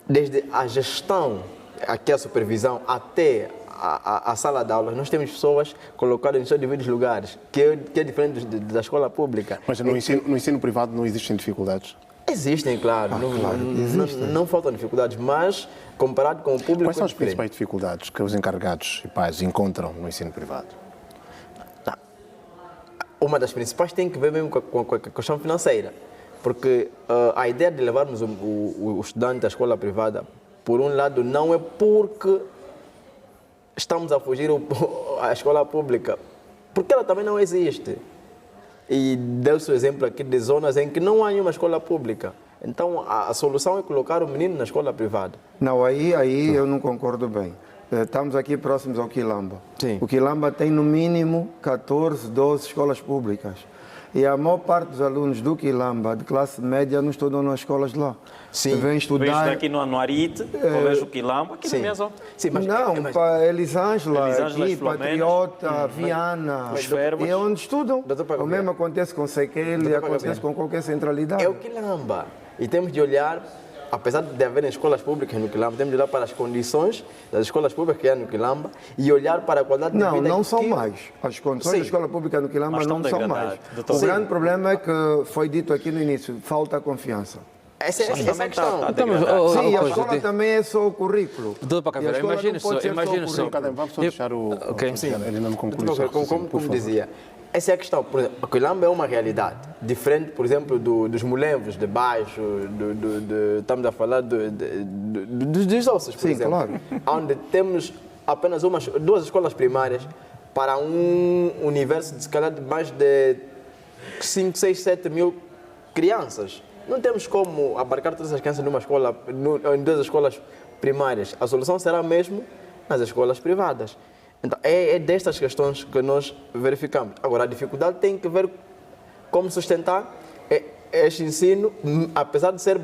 desde a gestão, aqui a supervisão, até a sala de aulas, nós temos pessoas colocadas em seus devidos lugares, que é diferente da escola pública. Mas no ensino privado não existem dificuldades? Existem, claro. Não faltam dificuldades, mas comparado com o público... Quais são as principais dificuldades que os encarregados e pais encontram no ensino privado? Uma das principais tem que ver mesmo com a questão financeira, porque a ideia de levarmos o estudante à escola privada, por um lado, não é porque estamos a fugir à escola pública, porque ela também não existe. E deu-se o exemplo aqui de zonas em que não há nenhuma escola pública. Então, a solução é colocar o menino na escola privada. Não, aí eu não concordo bem. Estamos aqui próximos ao Quilamba. Sim. O Quilamba tem no mínimo 14, 12 escolas públicas. E a maior parte dos alunos do Quilamba, de classe média, não estudam nas escolas lá. Sim. Vêm estudar... aqui no Anuarite, colégio Quilamba, aqui na minha zona. Sim, mas para Elisângela, aqui, Flomenas, Patriota, Viana, Fermas. é onde estudam. Doutor O mesmo acontece com Sequele, acontece com qualquer centralidade. É o Quilamba. E temos de olhar, apesar de haverem escolas públicas no Quilamba, temos de olhar para as condições das escolas públicas que há no Quilamba e olhar para a qualidade de vida. Não são mais. As condições da escola pública no Quilamba não são mais. O grande problema é que foi dito aqui no início, falta confiança. Essa é a questão. Sim, a escola também é só o currículo. Doutor Pacaveira, imagine só. Vamos só deixar o... Ele não concluiu. Como dizia, essa é a questão. Por exemplo, o Quilamba é uma realidade diferente, por exemplo, dos mulembos de baixo, estamos a falar dos ossos, por exemplo. Claro. Onde temos apenas duas escolas primárias para um universo de, se calhar, de mais de 5, 6, 7 mil crianças. Não temos como abarcar todas as crianças numa escola, em duas escolas primárias. A solução será mesmo nas escolas privadas. Então, é destas questões que nós verificamos. Agora, a dificuldade tem que ver como sustentar este ensino, apesar de ser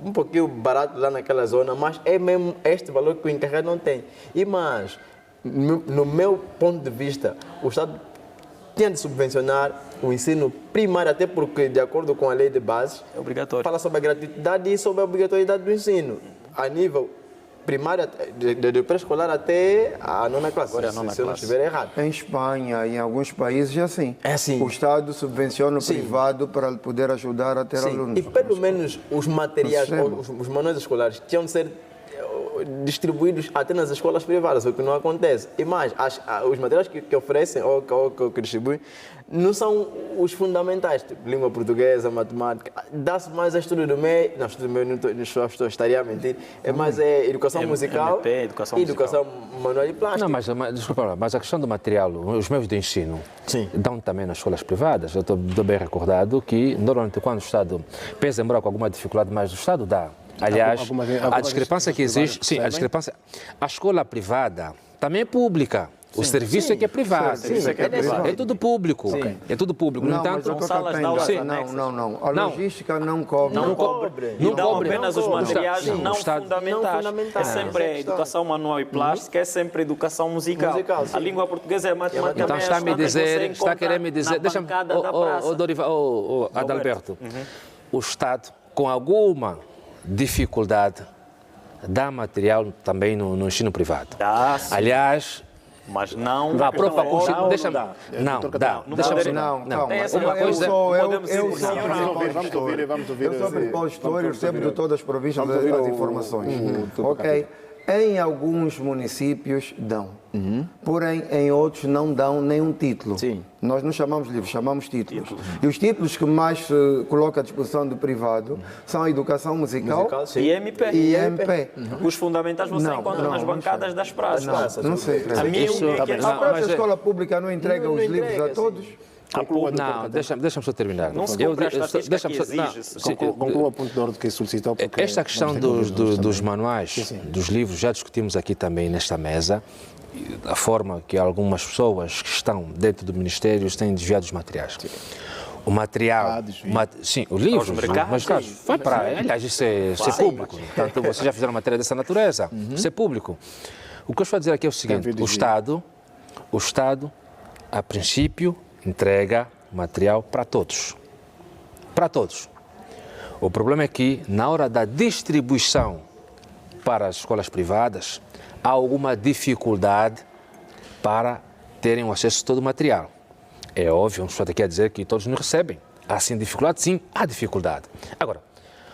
um pouquinho barato lá naquela zona, mas é mesmo este valor que o encarregado não tem. E mais, no meu ponto de vista, o Estado tinha de subvencionar o ensino primário, até porque, de acordo com a lei de bases, é obrigatório. Fala sobre a gratuidade e sobre a obrigatoriedade do ensino, a nível primário, de pré-escolar até a nona classe, se eu não estiver errado. Em Espanha e em alguns países é assim. É assim. O Estado subvenciona o privado para poder ajudar a ter alunos. E pelo menos os materiais, os manuais escolares, tinham de ser distribuídos até nas escolas privadas, o que não acontece. E mais, os materiais que oferecem ou que distribuem não são os fundamentais, tipo língua portuguesa, matemática. Dá-se mais a estudo do meio, não, estudo do meio não estaria a mentir, é mais educação musical, MP, educação manual e plástica. Não, mas desculpa lá, mas a questão do material, os meios de ensino, dão também nas escolas privadas. Eu estou bem recordado que, normalmente, quando o Estado pensa em morar com alguma dificuldade, mas o Estado dá. Aliás, a discrepância que existe, sim, a discrepância, a escola privada também é pública. O serviço é que é privado. É tudo público. É tudo público. Não, entanto, mas salas de aula não. A logística não cobre. Não cobre. E dão apenas os materiais não fundamentais. É sempre educação manual e plástica, é sempre educação musical. A língua portuguesa é matemática. Então está querendo me dizer, deixa-me, Adalberto, o Estado, com alguma dificuldade, dá material também no ensino privado. Dá, sim. Aliás, mas não a própria Constituição deixa-me. Eu sou prepostor e recebo de todas as províncias as informações. Ok. Em alguns municípios dão, porém em outros não dão nenhum título. Nós não chamamos livros, chamamos títulos. E os títulos que mais se coloca à disposição do privado são a educação musical e MP. Os fundamentais você encontra nas bancadas das praças. Não sei. A própria escola pública não entrega os livros a todos? Não, deixa-me só terminar. Não se cumpre a estatística que exige-se. Conclua o ponto de ordem que solicitou. Esta questão dos manuais, dos livros, já discutimos aqui também nesta mesa, a forma que algumas pessoas que estão dentro do Ministério têm desviado os materiais. O material, sim, o livro, mas vai para, aliás, isso é público. Portanto, vocês já fizeram matéria dessa natureza, isso é público. O que eu estou a dizer aqui é o seguinte, o Estado, a princípio, entrega material para todos. Para todos. O problema é que, na hora da distribuição para as escolas privadas, há alguma dificuldade para terem o acesso a todo o material. É óbvio, não estou aqui a dizer que todos não recebem. Há sim dificuldade? Sim, há dificuldade. Agora,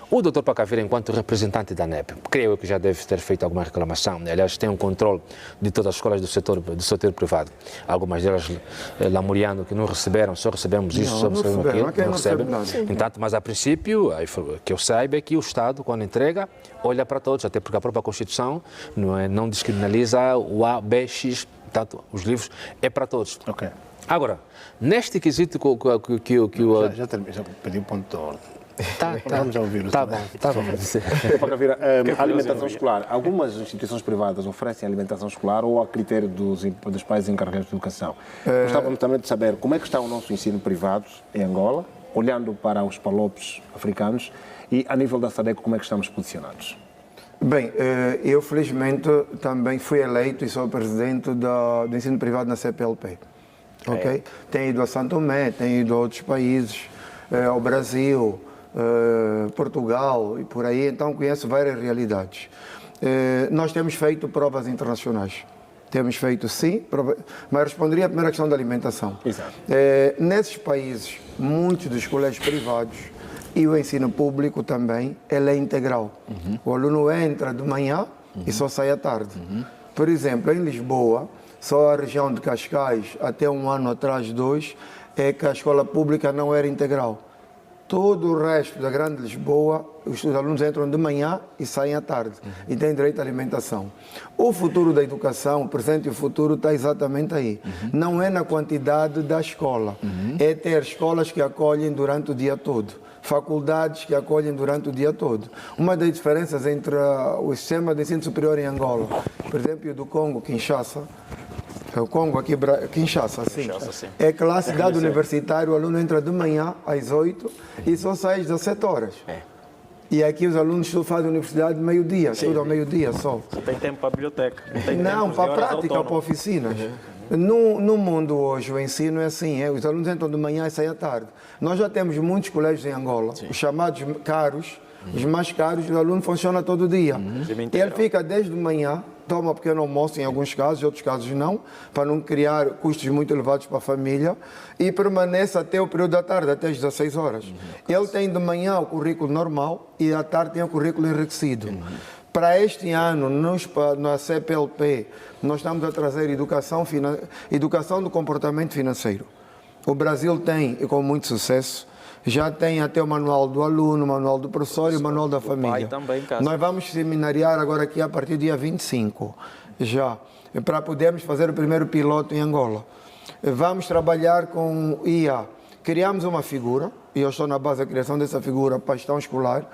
o Dr. Pacaveira, enquanto representante da ANEP, creio que já deve ter feito alguma reclamação. Aliás, tem um controle de todas as escolas do setor privado. Algumas delas, lamuriando que não receberam, só recebemos isso, só recebemos aquilo, não recebem. Entanto, mas a princípio, que eu saiba é que o Estado, quando entrega, olha para todos, até porque a própria Constituição não descriminaliza o A, B, X, portanto, os livros é para todos. Ok. Agora, neste quesito que Já pedi o ponto de ordem. Vamos ouvir. Tá bom. Pacavira, a alimentação escolar. Algumas instituições privadas oferecem alimentação escolar ou a critério dos pais encarregados de educação. Gostávamos também de saber como é que está o nosso ensino privado em Angola, olhando para os palopes africanos, e a nível da SADC, como é que estamos posicionados? Bem, eu felizmente também fui eleito e sou presidente do ensino privado na CPLP. Okay? Tenho ido a São Tomé, tenho ido a outros países, ao Brasil, Portugal e por aí, então conheço várias realidades. Nós temos feito provas internacionais. Temos feito sim, mas responderia à primeira questão da alimentação. Exato. Nesses países, muitos dos colégios privados e o ensino público também, ele é integral. O aluno entra de manhã e só sai à tarde. Por exemplo, em Lisboa, só a região de Cascais, até um ano atrás, 2, é que a escola pública não era integral. Todo o resto da Grande Lisboa, os alunos entram de manhã e saem à tarde. E têm direito à alimentação. O futuro da educação, o presente e o futuro, está exatamente aí. Não é na quantidade da escola. É ter escolas que acolhem durante o dia todo. Faculdades que acolhem durante o dia todo. Uma das diferenças entre o sistema de ensino superior em Angola, por exemplo, e o do Congo, Kinshasa, o Congo aqui, Kinshasa, sim. É que lá, cidade universitária, o aluno entra de manhã às 8 e só sai às 17 horas. E aqui os alunos fazem universidade meio-dia, estudam meio-dia só. Não tem tempo para a biblioteca. Não, para a prática, para oficinas. No mundo hoje, o ensino é assim, os alunos entram de manhã e saem à tarde. Nós já temos muitos colégios em Angola, os chamados caros, os mais caros, o aluno funciona todo dia. Ele fica desde de manhã, toma pequeno almoço em alguns casos, em outros casos não, para não criar custos muito elevados para a família, e permanece até o período da tarde, até as 16 horas. Ele tem de manhã o currículo normal e à tarde tem o currículo enriquecido. Para este ano, na CPLP, nós estamos a trazer educação do comportamento financeiro. O Brasil tem, e com muito sucesso, já tem até o manual do aluno, o manual do professor e o manual da família. Nós vamos seminariar agora aqui a partir do dia 25, já, para podermos fazer o primeiro piloto em Angola. Vamos trabalhar com IA. Criamos uma figura, e eu estou na base da criação dessa figura para a gestão escolar,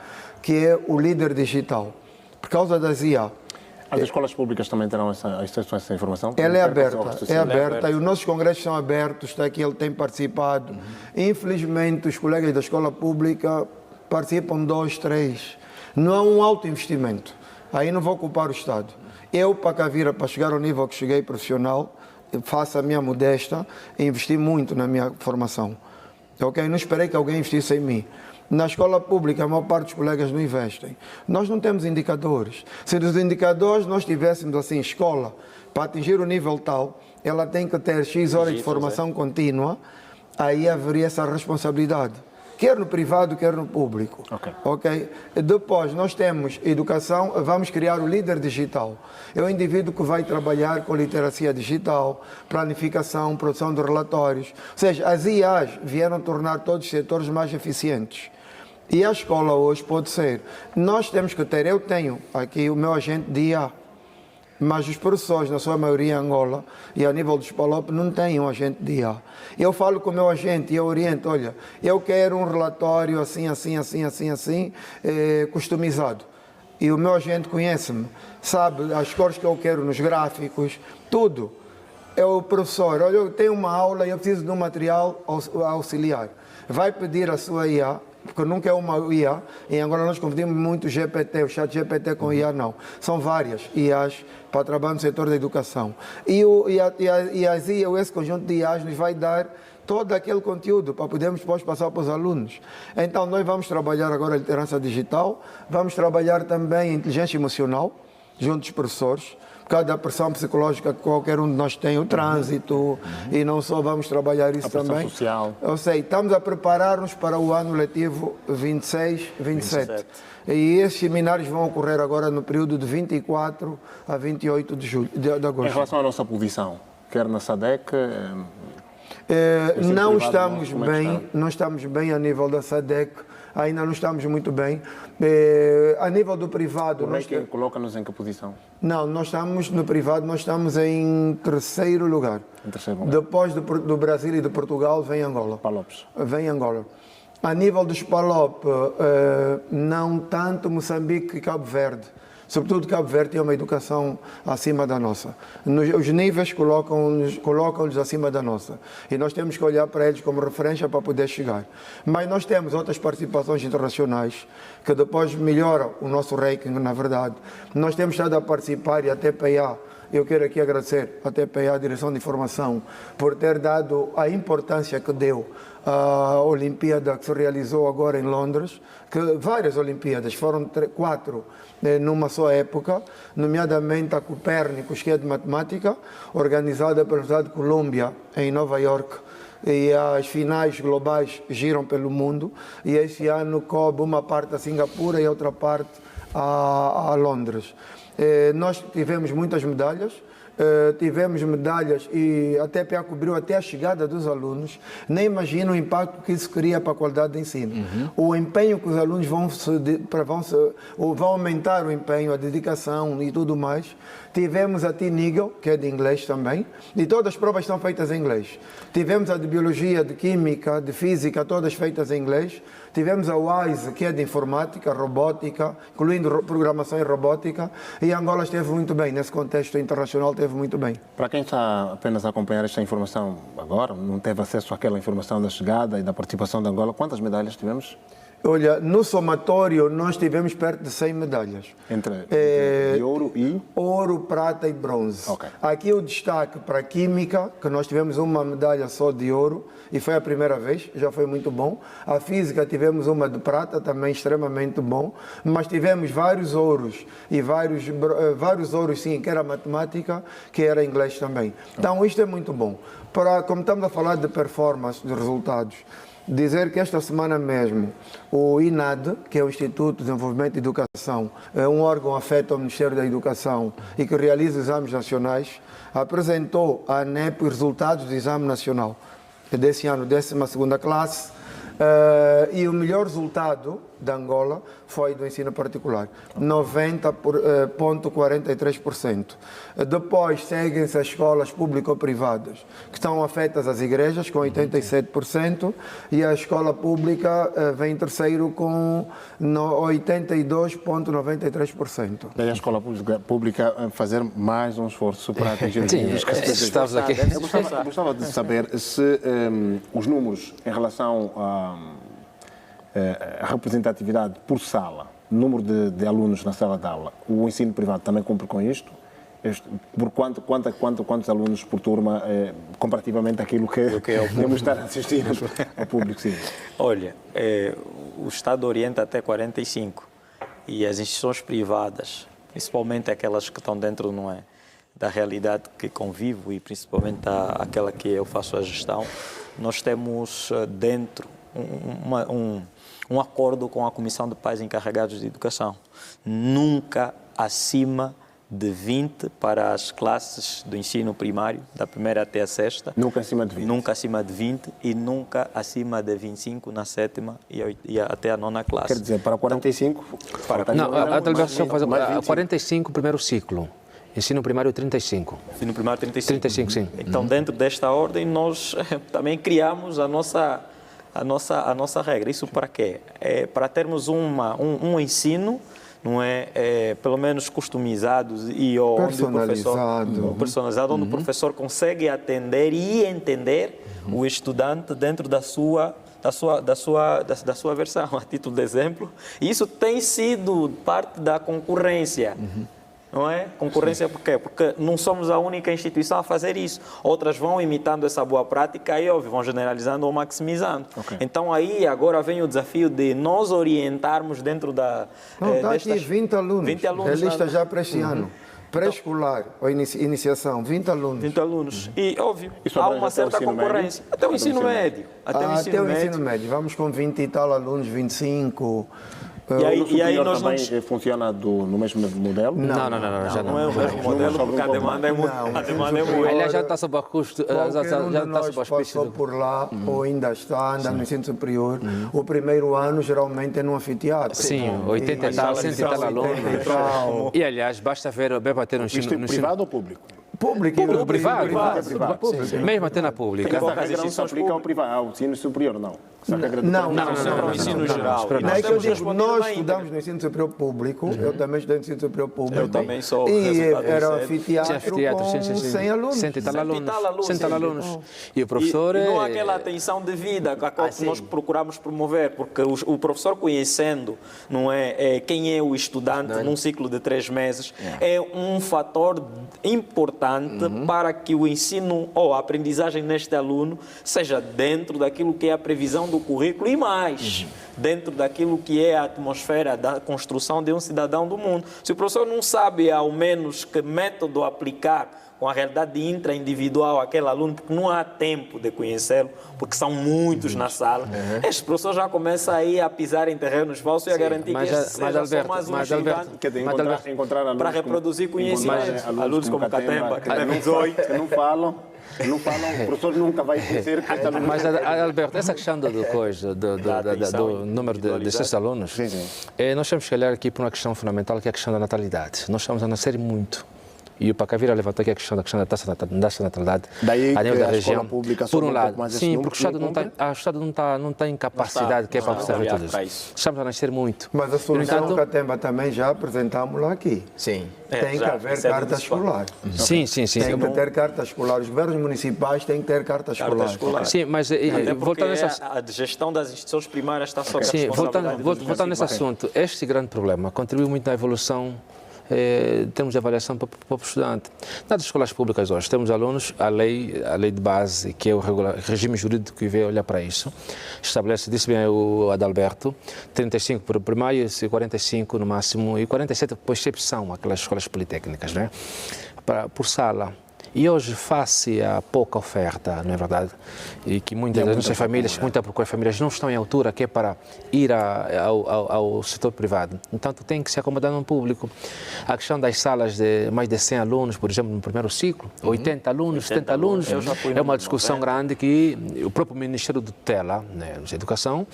que é o líder digital. Por causa das IA. As escolas públicas também terão essa informação? Ela é aberta, e os nossos congressos são abertos, está aqui, ele tem participado. Infelizmente, os colegas da escola pública participam 2, 3. Não há um alto investimento. Aí não vou culpar o Estado. Eu, Pacavira, para chegar ao nível que cheguei profissional, faço a minha modesta, investi muito na minha formação. Okay? Não esperei que alguém investisse em mim. Na escola pública, a maior parte dos colegas não investem. Nós não temos indicadores. Se dos indicadores nós tivéssemos assim, escola, para atingir o nível tal, ela tem que ter X horas de formação contínua, aí haveria essa responsabilidade. Quer no privado, quer no público. Okay? Depois, nós temos educação, vamos criar o líder digital. É o indivíduo que vai trabalhar com literacia digital, planificação, produção de relatórios. Ou seja, as IAs vieram tornar todos os setores mais eficientes. E a escola hoje pode ser. Nós temos que ter, eu tenho aqui o meu agente de IA, mas os professores, na sua maioria em Angola, e a nível dos PALOP, não têm um agente de IA. Eu falo com o meu agente e eu oriento, olha, eu quero um relatório assim, customizado. E o meu agente conhece-me, sabe as cores que eu quero nos gráficos, tudo. É o professor, olha, eu tenho uma aula e eu preciso de um material auxiliar. Vai pedir a sua IA, porque nunca é uma IA, em Angola nós confundimos muito o GPT, o chat GPT com IA não. São várias IAs para trabalhar no setor da educação. E esse conjunto de IAs nos vai dar todo aquele conteúdo para podermos depois passar para os alunos. Então nós vamos trabalhar agora a liderança digital, vamos trabalhar também a inteligência emocional, junto dos professores, por causa da pressão psicológica que qualquer um de nós tem, o trânsito, e não só vamos trabalhar isso também. Social. Eu sei, estamos a preparar-nos para o ano letivo 26-27. E esses seminários vão ocorrer agora no período de 24 a 28 de agosto. Em relação à nossa posição, quer na SADC... não estamos bem a nível da SADC, ainda não estamos muito bem. A nível do privado... Coloca-nos em que posição? Não, nós estamos no privado, nós estamos em terceiro lugar. Em terceiro lugar. Depois do Brasil e de Portugal vem Angola. Palopes. Vem Angola. A nível dos PALOP, não tanto Moçambique e Cabo Verde. Sobretudo Cabo Verde tem uma educação acima da nossa. Os níveis colocam-nos acima da nossa. E nós temos que olhar para eles como referência para poder chegar. Mas nós temos outras participações internacionais que depois melhoram o nosso ranking, na verdade. Nós temos estado a participar e a TPA, eu quero aqui agradecer a TPA, a Direção de Informação, por ter dado a importância que deu à Olimpíada que se realizou agora em Londres, que várias Olimpíadas, foram 4 numa só época, nomeadamente a Copérnicos, que é de matemática, organizada pela Universidade de Colômbia, em Nova York, e as finais globais giram pelo mundo, e esse ano coube uma parte a Singapura e outra parte a Londres. Nós tivemos muitas medalhas, e a TPA cobriu até a chegada dos alunos. Nem imagino o impacto que isso cria para a qualidade de ensino. O empenho que os alunos vão aumentar o empenho, a dedicação e tudo mais. Tivemos a T-Nigel, que é de inglês também, e todas as provas são feitas em inglês. Tivemos a de biologia, de química, de física, todas feitas em inglês. Tivemos a WISE, que é de informática, robótica, incluindo programação e robótica, e Angola esteve muito bem, nesse contexto internacional esteve muito bem. Para quem está apenas a acompanhar esta informação agora, não teve acesso àquela informação da chegada e da participação de Angola, quantas medalhas tivemos? Olha, no somatório nós tivemos perto de 100 medalhas. Entre de ouro e? Ouro, prata e bronze. Okay. Aqui o destaque para a química, que nós tivemos uma medalha só de ouro, e foi a primeira vez, já foi muito bom. A física tivemos uma de prata, também extremamente bom, mas tivemos vários ouros, e vários ouros sim, que era matemática, que era inglês também. Então isto é muito bom. Como estamos a falar de performance, de resultados, dizer que esta semana mesmo o INAD, que é o Instituto de Desenvolvimento e Educação, é um órgão afeto ao Ministério da Educação e que realiza exames nacionais, apresentou à ANEP os resultados do Exame Nacional desse ano, 12ª classe, e o melhor resultado da Angola foi do ensino particular, 90,43%. Depois seguem-se as escolas público-privadas, que estão afetas às igrejas, com 87%, e a escola pública vem em terceiro com 82,93%. Daí a escola pública fazer mais um esforço para atingir os níveis que se estamos aqui. Eu gostava de saber se os números em relação a representatividade por sala, número de alunos na sala de aula, o ensino privado também cumpre com isto? Por quantos alunos por turma, comparativamente àquilo que podemos estar a assistir ao público? Sim. Olha, o Estado orienta até 45 e as instituições privadas, principalmente aquelas que estão dentro, não é, da realidade que convivo e principalmente aquela que eu faço a gestão, nós temos dentro um acordo com a Comissão de Pais Encarregados de Educação. Nunca acima de 20 para as classes do ensino primário, da primeira até a sexta. Nunca acima de 20. Nunca acima de 20 e nunca acima de 25 na sétima e até a 9ª classe. Quer dizer, para 45? Não, a delegação faz 45 primeiro ciclo. Ensino primário 35. Ensino primário 35. 35, sim. Então, dentro desta ordem, nós também criamos a nossa regra. Isso para quê? É para termos um ensino, não é, pelo menos customizado e personalizado, onde o professor consegue atender e entender o estudante dentro da sua versão, a título de exemplo. E isso tem sido parte da concorrência. Não é? Concorrência por quê? Porque não somos a única instituição a fazer isso. Outras vão imitando essa boa prática e, óbvio, vão generalizando ou maximizando. Okay. Então, aí, agora vem o desafio de nós orientarmos dentro da... Está aqui 20 alunos. 20 alunos. A lista já para este ano. Pré-escolar, ou iniciação, 20 alunos. 20 alunos. E, óbvio, há uma certa concorrência. Até o ensino médio. Até o ensino médio. Vamos com 20 e tal alunos, 25... E aí nós também funciona no mesmo modelo? Não, já não é o mesmo modelo, porque a demanda é muito. Aliás, já está sob a custo. Já está passou por lá, ou ainda está, anda no ensino superior. O primeiro ano, geralmente, é no anfiteatro. Sim, 80 e tal, 100 e tal alunos. E, aliás, basta ver, bater no ensino... Isto é privado ou público? Privado. Mesmo até na pública. Essa regra não se aplica ao privado, ao ensino superior, não? Para o ensino geral. Não é que eu digo, nós estudamos no ensino superior público, eu também estudei no ensino superior público. Eu também sou. E era um anfiteatro com 100 alunos. 100 e tal alunos. E o professor... E não há aquela atenção devida que nós procuramos promover, porque o professor conhecendo, não é, quem é o estudante num ciclo de 3 meses, é um fator importante para que o ensino ou a aprendizagem neste aluno seja dentro daquilo que é a previsão do currículo e mais, dentro daquilo que é a atmosfera da construção de um cidadão do mundo. Se o professor não sabe, ao menos, que método aplicar com a realidade intraindividual aquele aluno, porque não há tempo de conhecê-lo, porque são muitos na sala, este professor já começa aí a pisar em terrenos falsos e a garantir que este seja só mais um estudante para reproduzir conhecimento. Alunos como Catemba, que tem 18, que não falam, o professor nunca vai dizer que está no... Mas, Alberto, essa questão do número desses alunos, nós temos que olhar aqui para uma questão fundamental, que é a questão da natalidade. Nós estamos a nascer muito. E o Pacavira levantou aqui a questão da taxa de natalidade a nível da região. Por um lado, sim, porque o Estado não tem capacidade que é para observar tudo isso. Estamos a nascer muito. Mas a solução que a Catemba também já apresentámos lá aqui. Sim. Tem que haver carta escolar. Sim. Tem que ter carta escolar. Os governos municipais têm que ter carta escolar. Sim, mas voltando nessa... A gestão das instituições primárias está sob a responsabilidade. Voltando nesse assunto, este grande problema contribui muito na evolução em termos de avaliação para o estudante. Nas escolas públicas hoje temos alunos, a lei de base, que é o regime jurídico que veio olhar para isso, estabelece, disse bem o Adalberto, 35 por primário, 45 no máximo, e 47 por exceção, aquelas escolas politécnicas, né? Por sala. E hoje, face a pouca oferta, não é verdade? E que muitas das nossas famílias, famílias não estão em altura, que é para ir ao setor privado. Então, tem que se acomodar no público. A questão das salas de mais de 100 alunos, por exemplo, no primeiro ciclo, 80 alunos, 70 alunos, é uma discussão grande que o próprio Ministério de Tutela, né, de Educação,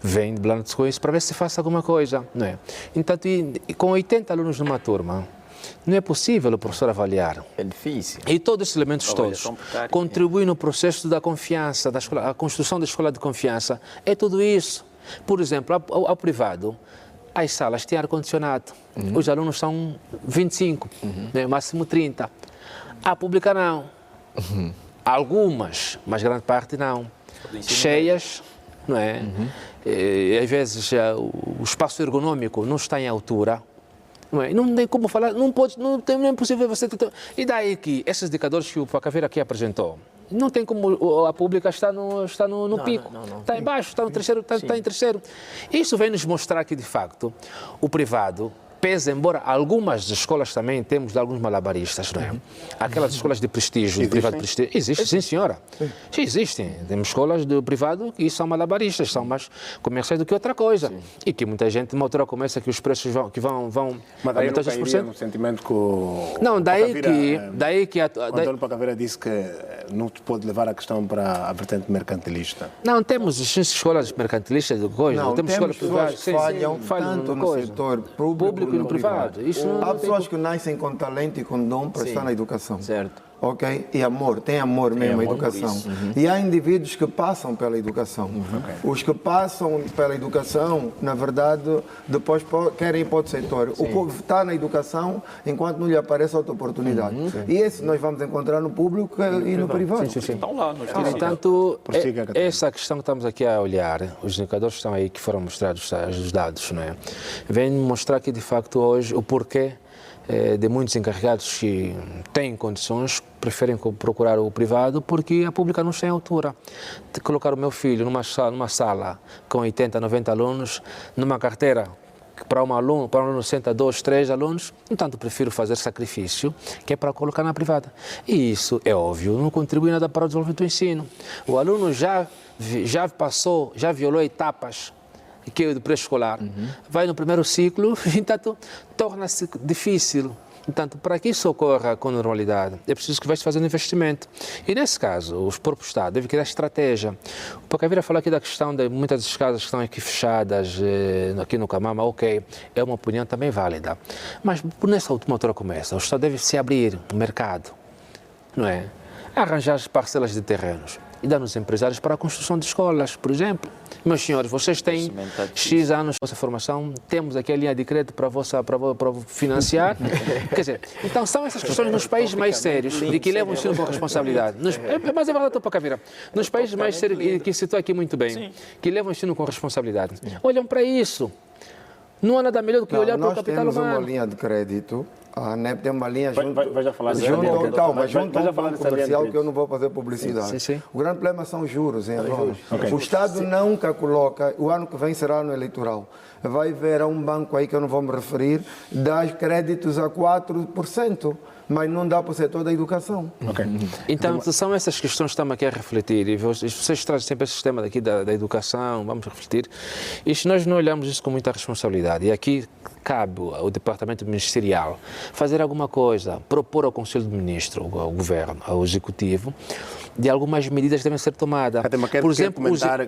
vem de Blando com isso para ver se faça alguma coisa. Né? Então, com 80 alunos numa turma, não é possível o professor avaliar. É difícil. E todos esses elementos todos contribuem no processo da confiança, a construção da escola de confiança. É tudo isso. Por exemplo, ao privado, as salas têm ar-condicionado. Os alunos são 25, né, máximo 30. A pública não. Algumas, mas grande parte não. Cheias, não é? E, às vezes o espaço ergonômico não está em altura. Não tem como falar, não é possível você... E daí que esses indicadores que o Pacavira aqui apresentou, não tem como a pública está no pico, está em baixo, está no terceiro, está em terceiro. Isso vem nos mostrar que, de facto, o privado pesa, embora algumas escolas também temos de alguns malabaristas, não é? Aquelas escolas de prestígio, de privado de prestígio, existem, sim senhora. Sim, existem. Temos escolas de privado que são malabaristas, são mais comerciais do que outra coisa. Sim. E que muita gente, uma altura começa que os preços vão mas daí não cairia no sentimento que o Antônio Pacavira disse que não te pode levar a questão para a vertente mercantilista. Não, temos escolas mercantilistas de coisa, não, temos escolas privadas que falham tanto no setor público e no privado. Há pessoas que nascem com talento e com dom para estar na educação. Certo. Ok? E amor, tem amor mesmo a educação. E há indivíduos que passam pela educação. Os que passam pela educação, na verdade, depois querem ir para outro setor. O povo está na educação enquanto não lhe aparece outra oportunidade. E esse nós vamos encontrar no público e no privado. Estão lá. Portanto, essa questão que estamos aqui a olhar, os indicadores que estão aí, que foram mostrados, os dados, não é? Vem mostrar que, de facto, hoje, o porquê de muitos encarregados que têm condições, preferem procurar o privado porque a pública não está em altura. De colocar o meu filho numa sala com 80, 90 alunos, numa carteira para um aluno senta 2, 3 alunos, entanto prefiro fazer sacrifício, que é para colocar na privada. E isso, é óbvio, não contribui nada para o desenvolvimento do ensino. O aluno já violou etapas que é do pré-escolar, vai no primeiro ciclo, então torna-se difícil. Portanto, para que isso ocorra com normalidade, é preciso que vai-se fazer um investimento. E, nesse caso, o próprio Estado deve criar estratégia. O Pacavira falou aqui da questão de muitas das casas que estão aqui fechadas, aqui no Camama, ok, é uma opinião também válida. Mas, por nessa última altura começa, o Estado deve se abrir no mercado, não é? Arranjar parcelas de terrenos. e dá nos empresários para a construção de escolas, por exemplo. Meus senhores, vocês têm X anos de vossa formação, temos aqui a linha de crédito para financiar. Quer dizer, então são essas questões nos países mais sérios, de que levam o ensino com responsabilidade. Mas é verdade, Pacavira, nos países mais sérios, que citou aqui muito bem, que levam o ensino com responsabilidade, olham para isso. Não há nada melhor do que olhar para o capital humano. Nós temos uma linha de crédito, a ANEP tem uma linha junto... Vai já falar junto ao banco comercial, que eu não vou fazer publicidade. Sim. O grande problema são os juros em Angola. O Estado nunca coloca, o ano que vem será ano eleitoral, vai ver a um banco aí que eu não vou me referir, dá créditos a 4%. Mas não dá para o setor da educação. Então, são essas questões que estamos aqui a refletir. E vocês trazem sempre esse sistema daqui da educação, vamos refletir. E se nós não olhamos isso com muita responsabilidade, e aqui cabe ao Departamento Ministerial fazer alguma coisa, propor ao Conselho do Ministro, ao Governo, ao Executivo, de algumas medidas que devem ser tomadas. Por exemplo,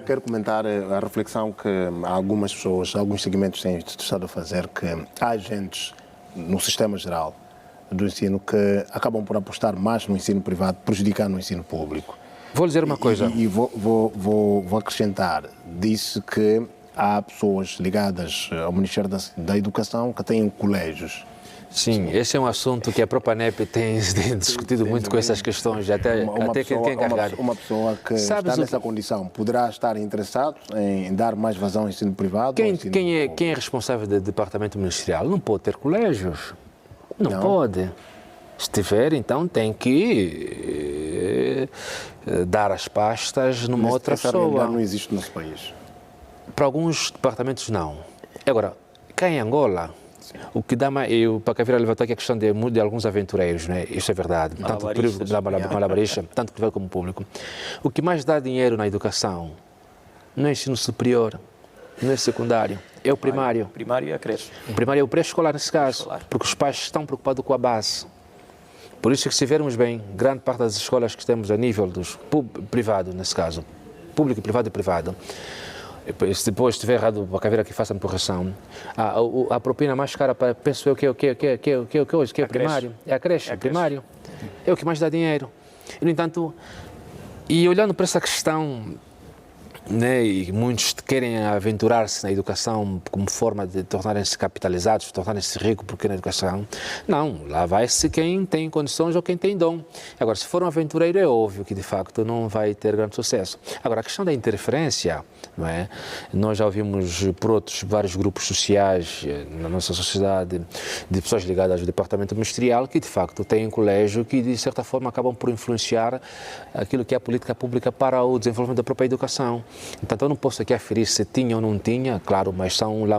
quero comentar a reflexão que algumas pessoas, alguns segmentos têm estado a fazer, que há agentes no sistema geral do ensino que acabam por apostar mais no ensino privado, prejudicando o ensino público. Vou dizer uma coisa. E vou acrescentar. Disse que há pessoas ligadas ao Ministério da Educação que têm colégios. Sim, esse é um assunto que a própria ANEP tem discutido muito com essas questões, até quem é encarregado. Uma pessoa que está nessa condição poderá estar interessado em dar mais vazão ao ensino privado? Quem é responsável do Departamento Ministerial não pode ter colégios. Não pode. Se tiver, então tem que dar as pastas numa outra pessoa. Não existe no nosso país. Para alguns departamentos, não. Agora, cá em Angola, o que dá mais... O Pacavira levantou aqui a questão de alguns aventureiros, né? Isso é verdade. Tanto malabarista, tanto privado como público. O que mais dá dinheiro na educação não é ensino superior, não é secundário, é o primário. Primário e a creche. O primário é o pré-escolar nesse caso, porque os pais estão preocupados com a base. Por isso que, se vermos bem, grande parte das escolas que temos a nível dos privado, nesse caso, público, privado e privado, se depois estiver errado, a caveira que faça a correção, a propina mais cara, penso eu, que hoje, que é o primário, é a creche, primário, é o que mais dá dinheiro. E, no entanto, e olhando para essa questão, né, e muitos querem aventurar-se na educação como forma de tornarem-se capitalizados, tornarem-se ricos porque na educação. Não, lá vai-se quem tem condições ou quem tem dom. Agora, se for um aventureiro, é óbvio que de facto não vai ter grande sucesso. Agora, a questão da interferência, não é? Nós já ouvimos por vários grupos sociais na nossa sociedade, de pessoas ligadas ao departamento ministerial, que de facto têm um colégio que de certa forma acabam por influenciar aquilo que é a política pública para o desenvolvimento da própria educação. Então, eu não posso aqui aferir se tinha ou não tinha, claro, mas são lá...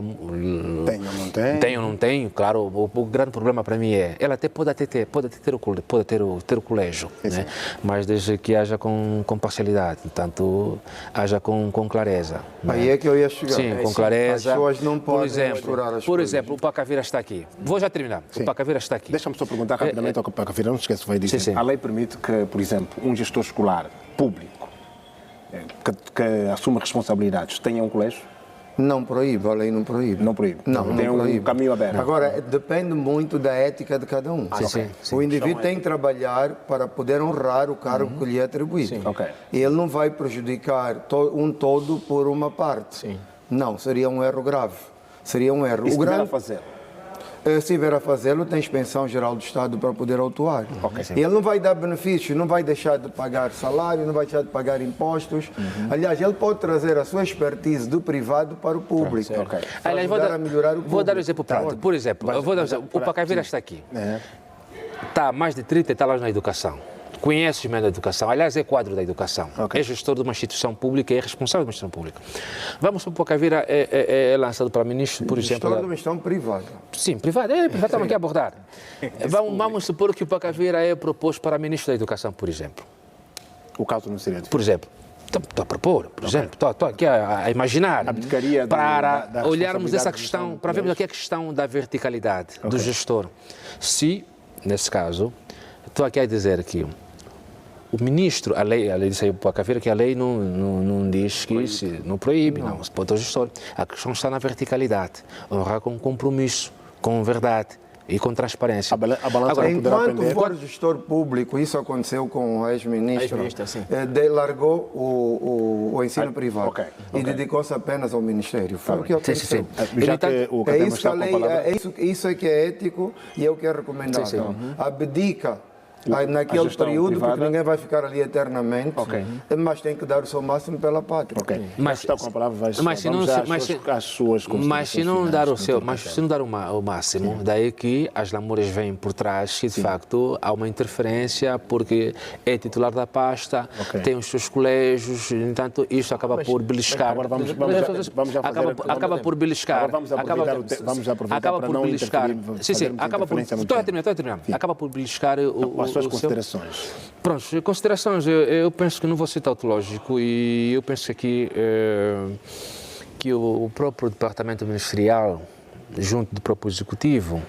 Tem ou não tem, claro, o grande problema para mim é, ela até pode ter o colégio, né? Mas desde que haja com parcialidade, portanto, haja com clareza. Aí é que eu ia chegar. Sim, com clareza. As pessoas não podem misturar as Por exemplo, o Pacavira está aqui. Vou já terminar. Sim. O Pacavira está aqui. Deixa-me só perguntar rapidamente ao Pacavira, não esqueça, vai dizer. Sim. A lei permite que, por exemplo, um gestor escolar público que assume responsabilidades tenha um colégio? Não proíbe, a lei não proíbe. Não proíbe? Não tem proíbe. Um caminho aberto? Agora, depende muito da ética de cada um. Sim. O indivíduo tem que trabalhar para poder honrar o cargo que lhe é atribuído. E ele não vai prejudicar um todo por uma parte. Sim. Não, seria um erro grave. Seria um erro. E se tiver a fazer? Se vier a fazê-lo, tem inspeção geral do Estado para poder autuar. Ele não vai dar benefícios, não vai deixar de pagar salário, não vai deixar de pagar impostos. Aliás, ele pode trazer a sua expertise do privado para o público. Aliás, vou dar um exemplo prático. Por exemplo, o Pacavira está aqui. Está há mais de 30 e tal anos na educação. Conhece o meio da educação, aliás, é quadro da educação. É gestor de uma instituição pública e é responsável de uma instituição pública. Vamos supor que o Pacavira é lançado para ministro, por exemplo... Gestor de uma instituição privada. Sim, privada. Estamos aqui a abordar. Vamos supor que o Pacavira é proposto para ministro da Educação, por exemplo. O caso não seria... Por exemplo. Estou a propor, por exemplo. Estou aqui a imaginar. Para olharmos essa questão, para vermos aqui a questão da verticalidade do gestor. Se, nesse caso, estou aqui a dizer que o ministro, a lei disse aí para a Caveira que a lei não diz que não proíbe, não se pode ter o gestor. A questão está na verticalidade, honrar com compromisso, com verdade, e com transparência. A balança Agora, enquanto for gestor público, isso aconteceu com o ex-ministro, largou o ensino privado e dedicou-se apenas ao Ministério. Foi o que aconteceu. Já que o Catema está com a palavra. Isso é que é ético e é o que é recomendável. Abdica naquele período, privada, porque ninguém vai ficar ali eternamente, mas tem que dar o seu máximo pela pátria. Mas está com a palavra, mas se não dar o seu, mas se não dar o máximo, daí que as lamúrias vêm por trás e de facto há uma interferência porque é titular da pasta, tem os seus colégios, entanto isto acaba por beliscar. Agora acaba por beliscar. Vamos aproveitar para não interferir. Acaba por. Estou a terminar. Acaba por beliscar as suas considerações. Pronto, considerações, eu penso que não vou ser tautológico e eu penso aqui que o próprio Departamento Ministerial, junto do próprio Executivo,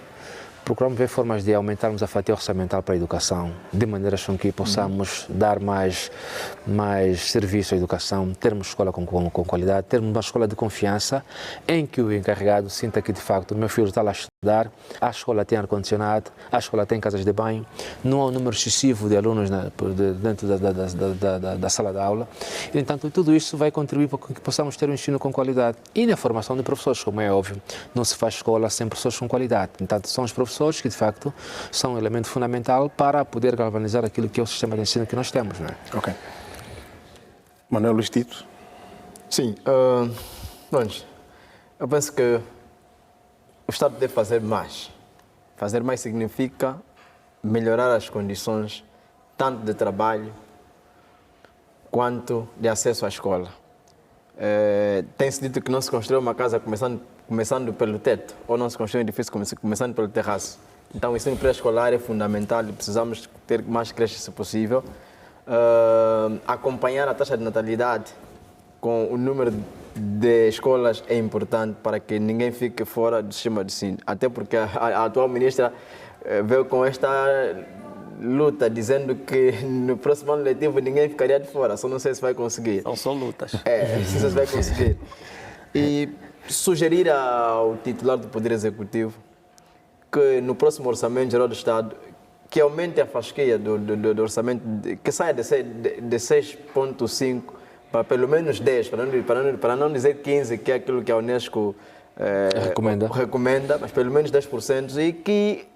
procuramos ver formas de aumentarmos a fatia orçamental para a educação, de maneira com que possamos dar mais serviço à educação, termos escola com qualidade, termos uma escola de confiança, em que o encarregado sinta que, de facto, o meu filho está lá a estudar, a escola tem ar-condicionado, a escola tem casas de banho, não há um número excessivo de alunos dentro da sala de aula. E, entanto, tudo isso vai contribuir para que possamos ter um ensino com qualidade. E na formação de professores, como é óbvio, não se faz escola sem professores com qualidade. Entanto, são os professores que, de facto, são um elemento fundamental para poder galvanizar aquilo que é o sistema de ensino que nós temos. Não é? Manuel Luís Tito? Sim. Eu penso que o Estado deve fazer mais. Fazer mais significa melhorar as condições tanto de trabalho quanto de acesso à escola. Tem-se dito que não se constrói uma casa começando pelo teto, ou não se constrói um edifício começando pelo terraço. Então, o ensino pré-escolar é fundamental e precisamos ter mais creches, se possível. Acompanhar a taxa de natalidade com o número de escolas é importante para que ninguém fique fora do sistema de ensino. Até porque a atual ministra veio com esta luta, dizendo que no próximo ano letivo ninguém ficaria de fora. Só não sei se vai conseguir. São só lutas. Não sei se vai conseguir. E sugerir ao titular do Poder Executivo que no próximo Orçamento Geral do Estado que aumente a fasquia do orçamento, que saia de 6,5 para pelo menos 10, para não dizer 15, que é aquilo que a Unesco recomenda, mas pelo menos 10%, e que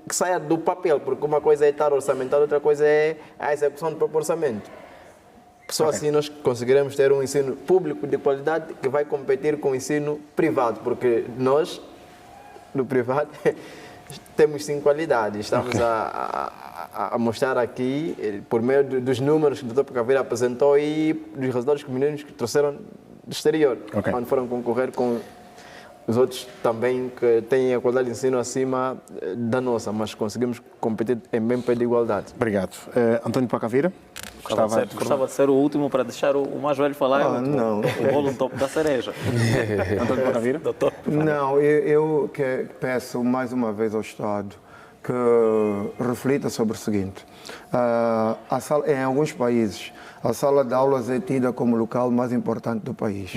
saia do papel, porque uma coisa é estar orçamentado, outra coisa é a execução do próprio orçamento. Só assim nós conseguiremos ter um ensino público de qualidade que vai competir com o ensino privado, porque nós, do privado, temos sim qualidade. Estamos a mostrar aqui, por meio dos números que o Dr. Pacavira apresentou e dos resultados que os meninos que trouxeram do exterior, quando foram concorrer com os outros também que têm a qualidade de ensino acima da nossa, mas conseguimos competir em bem pé de igualdade. Obrigado. António Pacavira? Gostava de ser o último para deixar o mais velho falar. Não. O bolo no topo da cereja. António Pacavira? Doutor. Não, eu peço mais uma vez ao Estado que reflita sobre o seguinte. Em alguns países, a sala de aulas é tida como o local mais importante do país.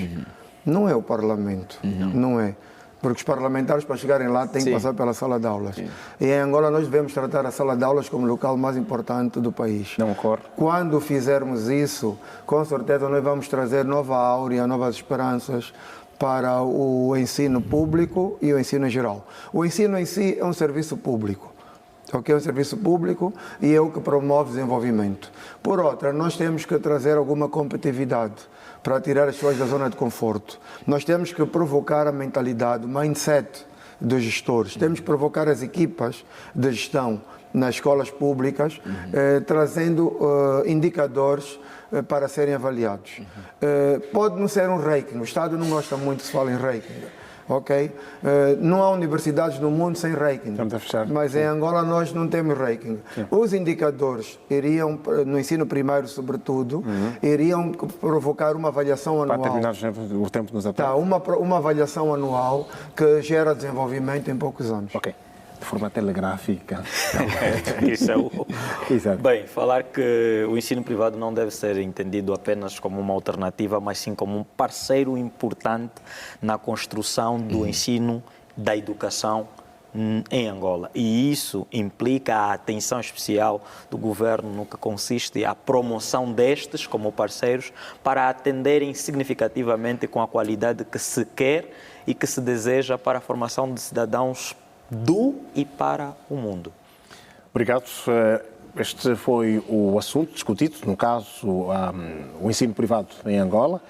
Não é o Parlamento, não é. Porque os parlamentares, para chegarem lá, têm que passar pela sala de aulas. E em Angola nós devemos tratar a sala de aulas como o local mais importante do país. Não ocorre. Quando fizermos isso, com certeza nós vamos trazer nova áurea, novas esperanças para o ensino público e o ensino geral. O ensino em si é um serviço público. É um serviço público e é o que promove desenvolvimento. Por outra, nós temos que trazer alguma competitividade para tirar as pessoas da zona de conforto. Nós temos que provocar a mentalidade, o mindset dos gestores. Temos que provocar as equipas de gestão nas escolas públicas, trazendo indicadores para serem avaliados. Pode não ser um ranking, o Estado não gosta muito que se fala em ranking. Não há universidades no mundo sem ranking, mas em Angola nós não temos ranking. Os indicadores iriam, no ensino primário sobretudo, iriam provocar uma avaliação anual. Para terminar o tempo nos aperta. Uma avaliação anual que gera desenvolvimento em poucos anos. De forma telegráfica. Isso é Exato. Bem, falar que o ensino privado não deve ser entendido apenas como uma alternativa, mas sim como um parceiro importante na construção do ensino, da educação em Angola. E isso implica a atenção especial do governo no que consiste a promoção destes como parceiros para atenderem significativamente com a qualidade que se quer e que se deseja para a formação de cidadãos do e para o mundo. Obrigado. Este foi o assunto discutido, no caso, o ensino privado em Angola,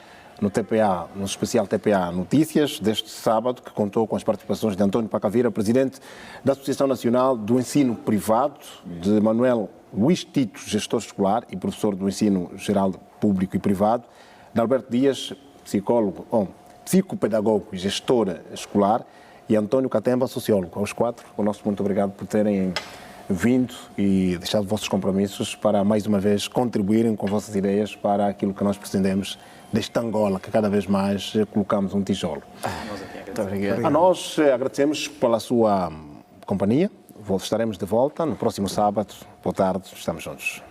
no TPA, no especial TPA Notícias, deste sábado, que contou com as participações de António Pacavira, presidente da Associação Nacional do Ensino Privado, de Manuel Luís Tito, gestor escolar e professor do ensino geral público e privado, de Alberto Dias, psicopedagogo e gestor escolar, e António Catemba, sociólogo. Aos quatro, o nosso muito obrigado por terem vindo e deixado vossos compromissos para, mais uma vez, contribuírem com vossas ideias para aquilo que nós pretendemos desta Angola, que cada vez mais colocamos um tijolo. Muito obrigado. A nós agradecemos pela sua companhia. Estaremos de volta no próximo sábado. Boa tarde, estamos juntos.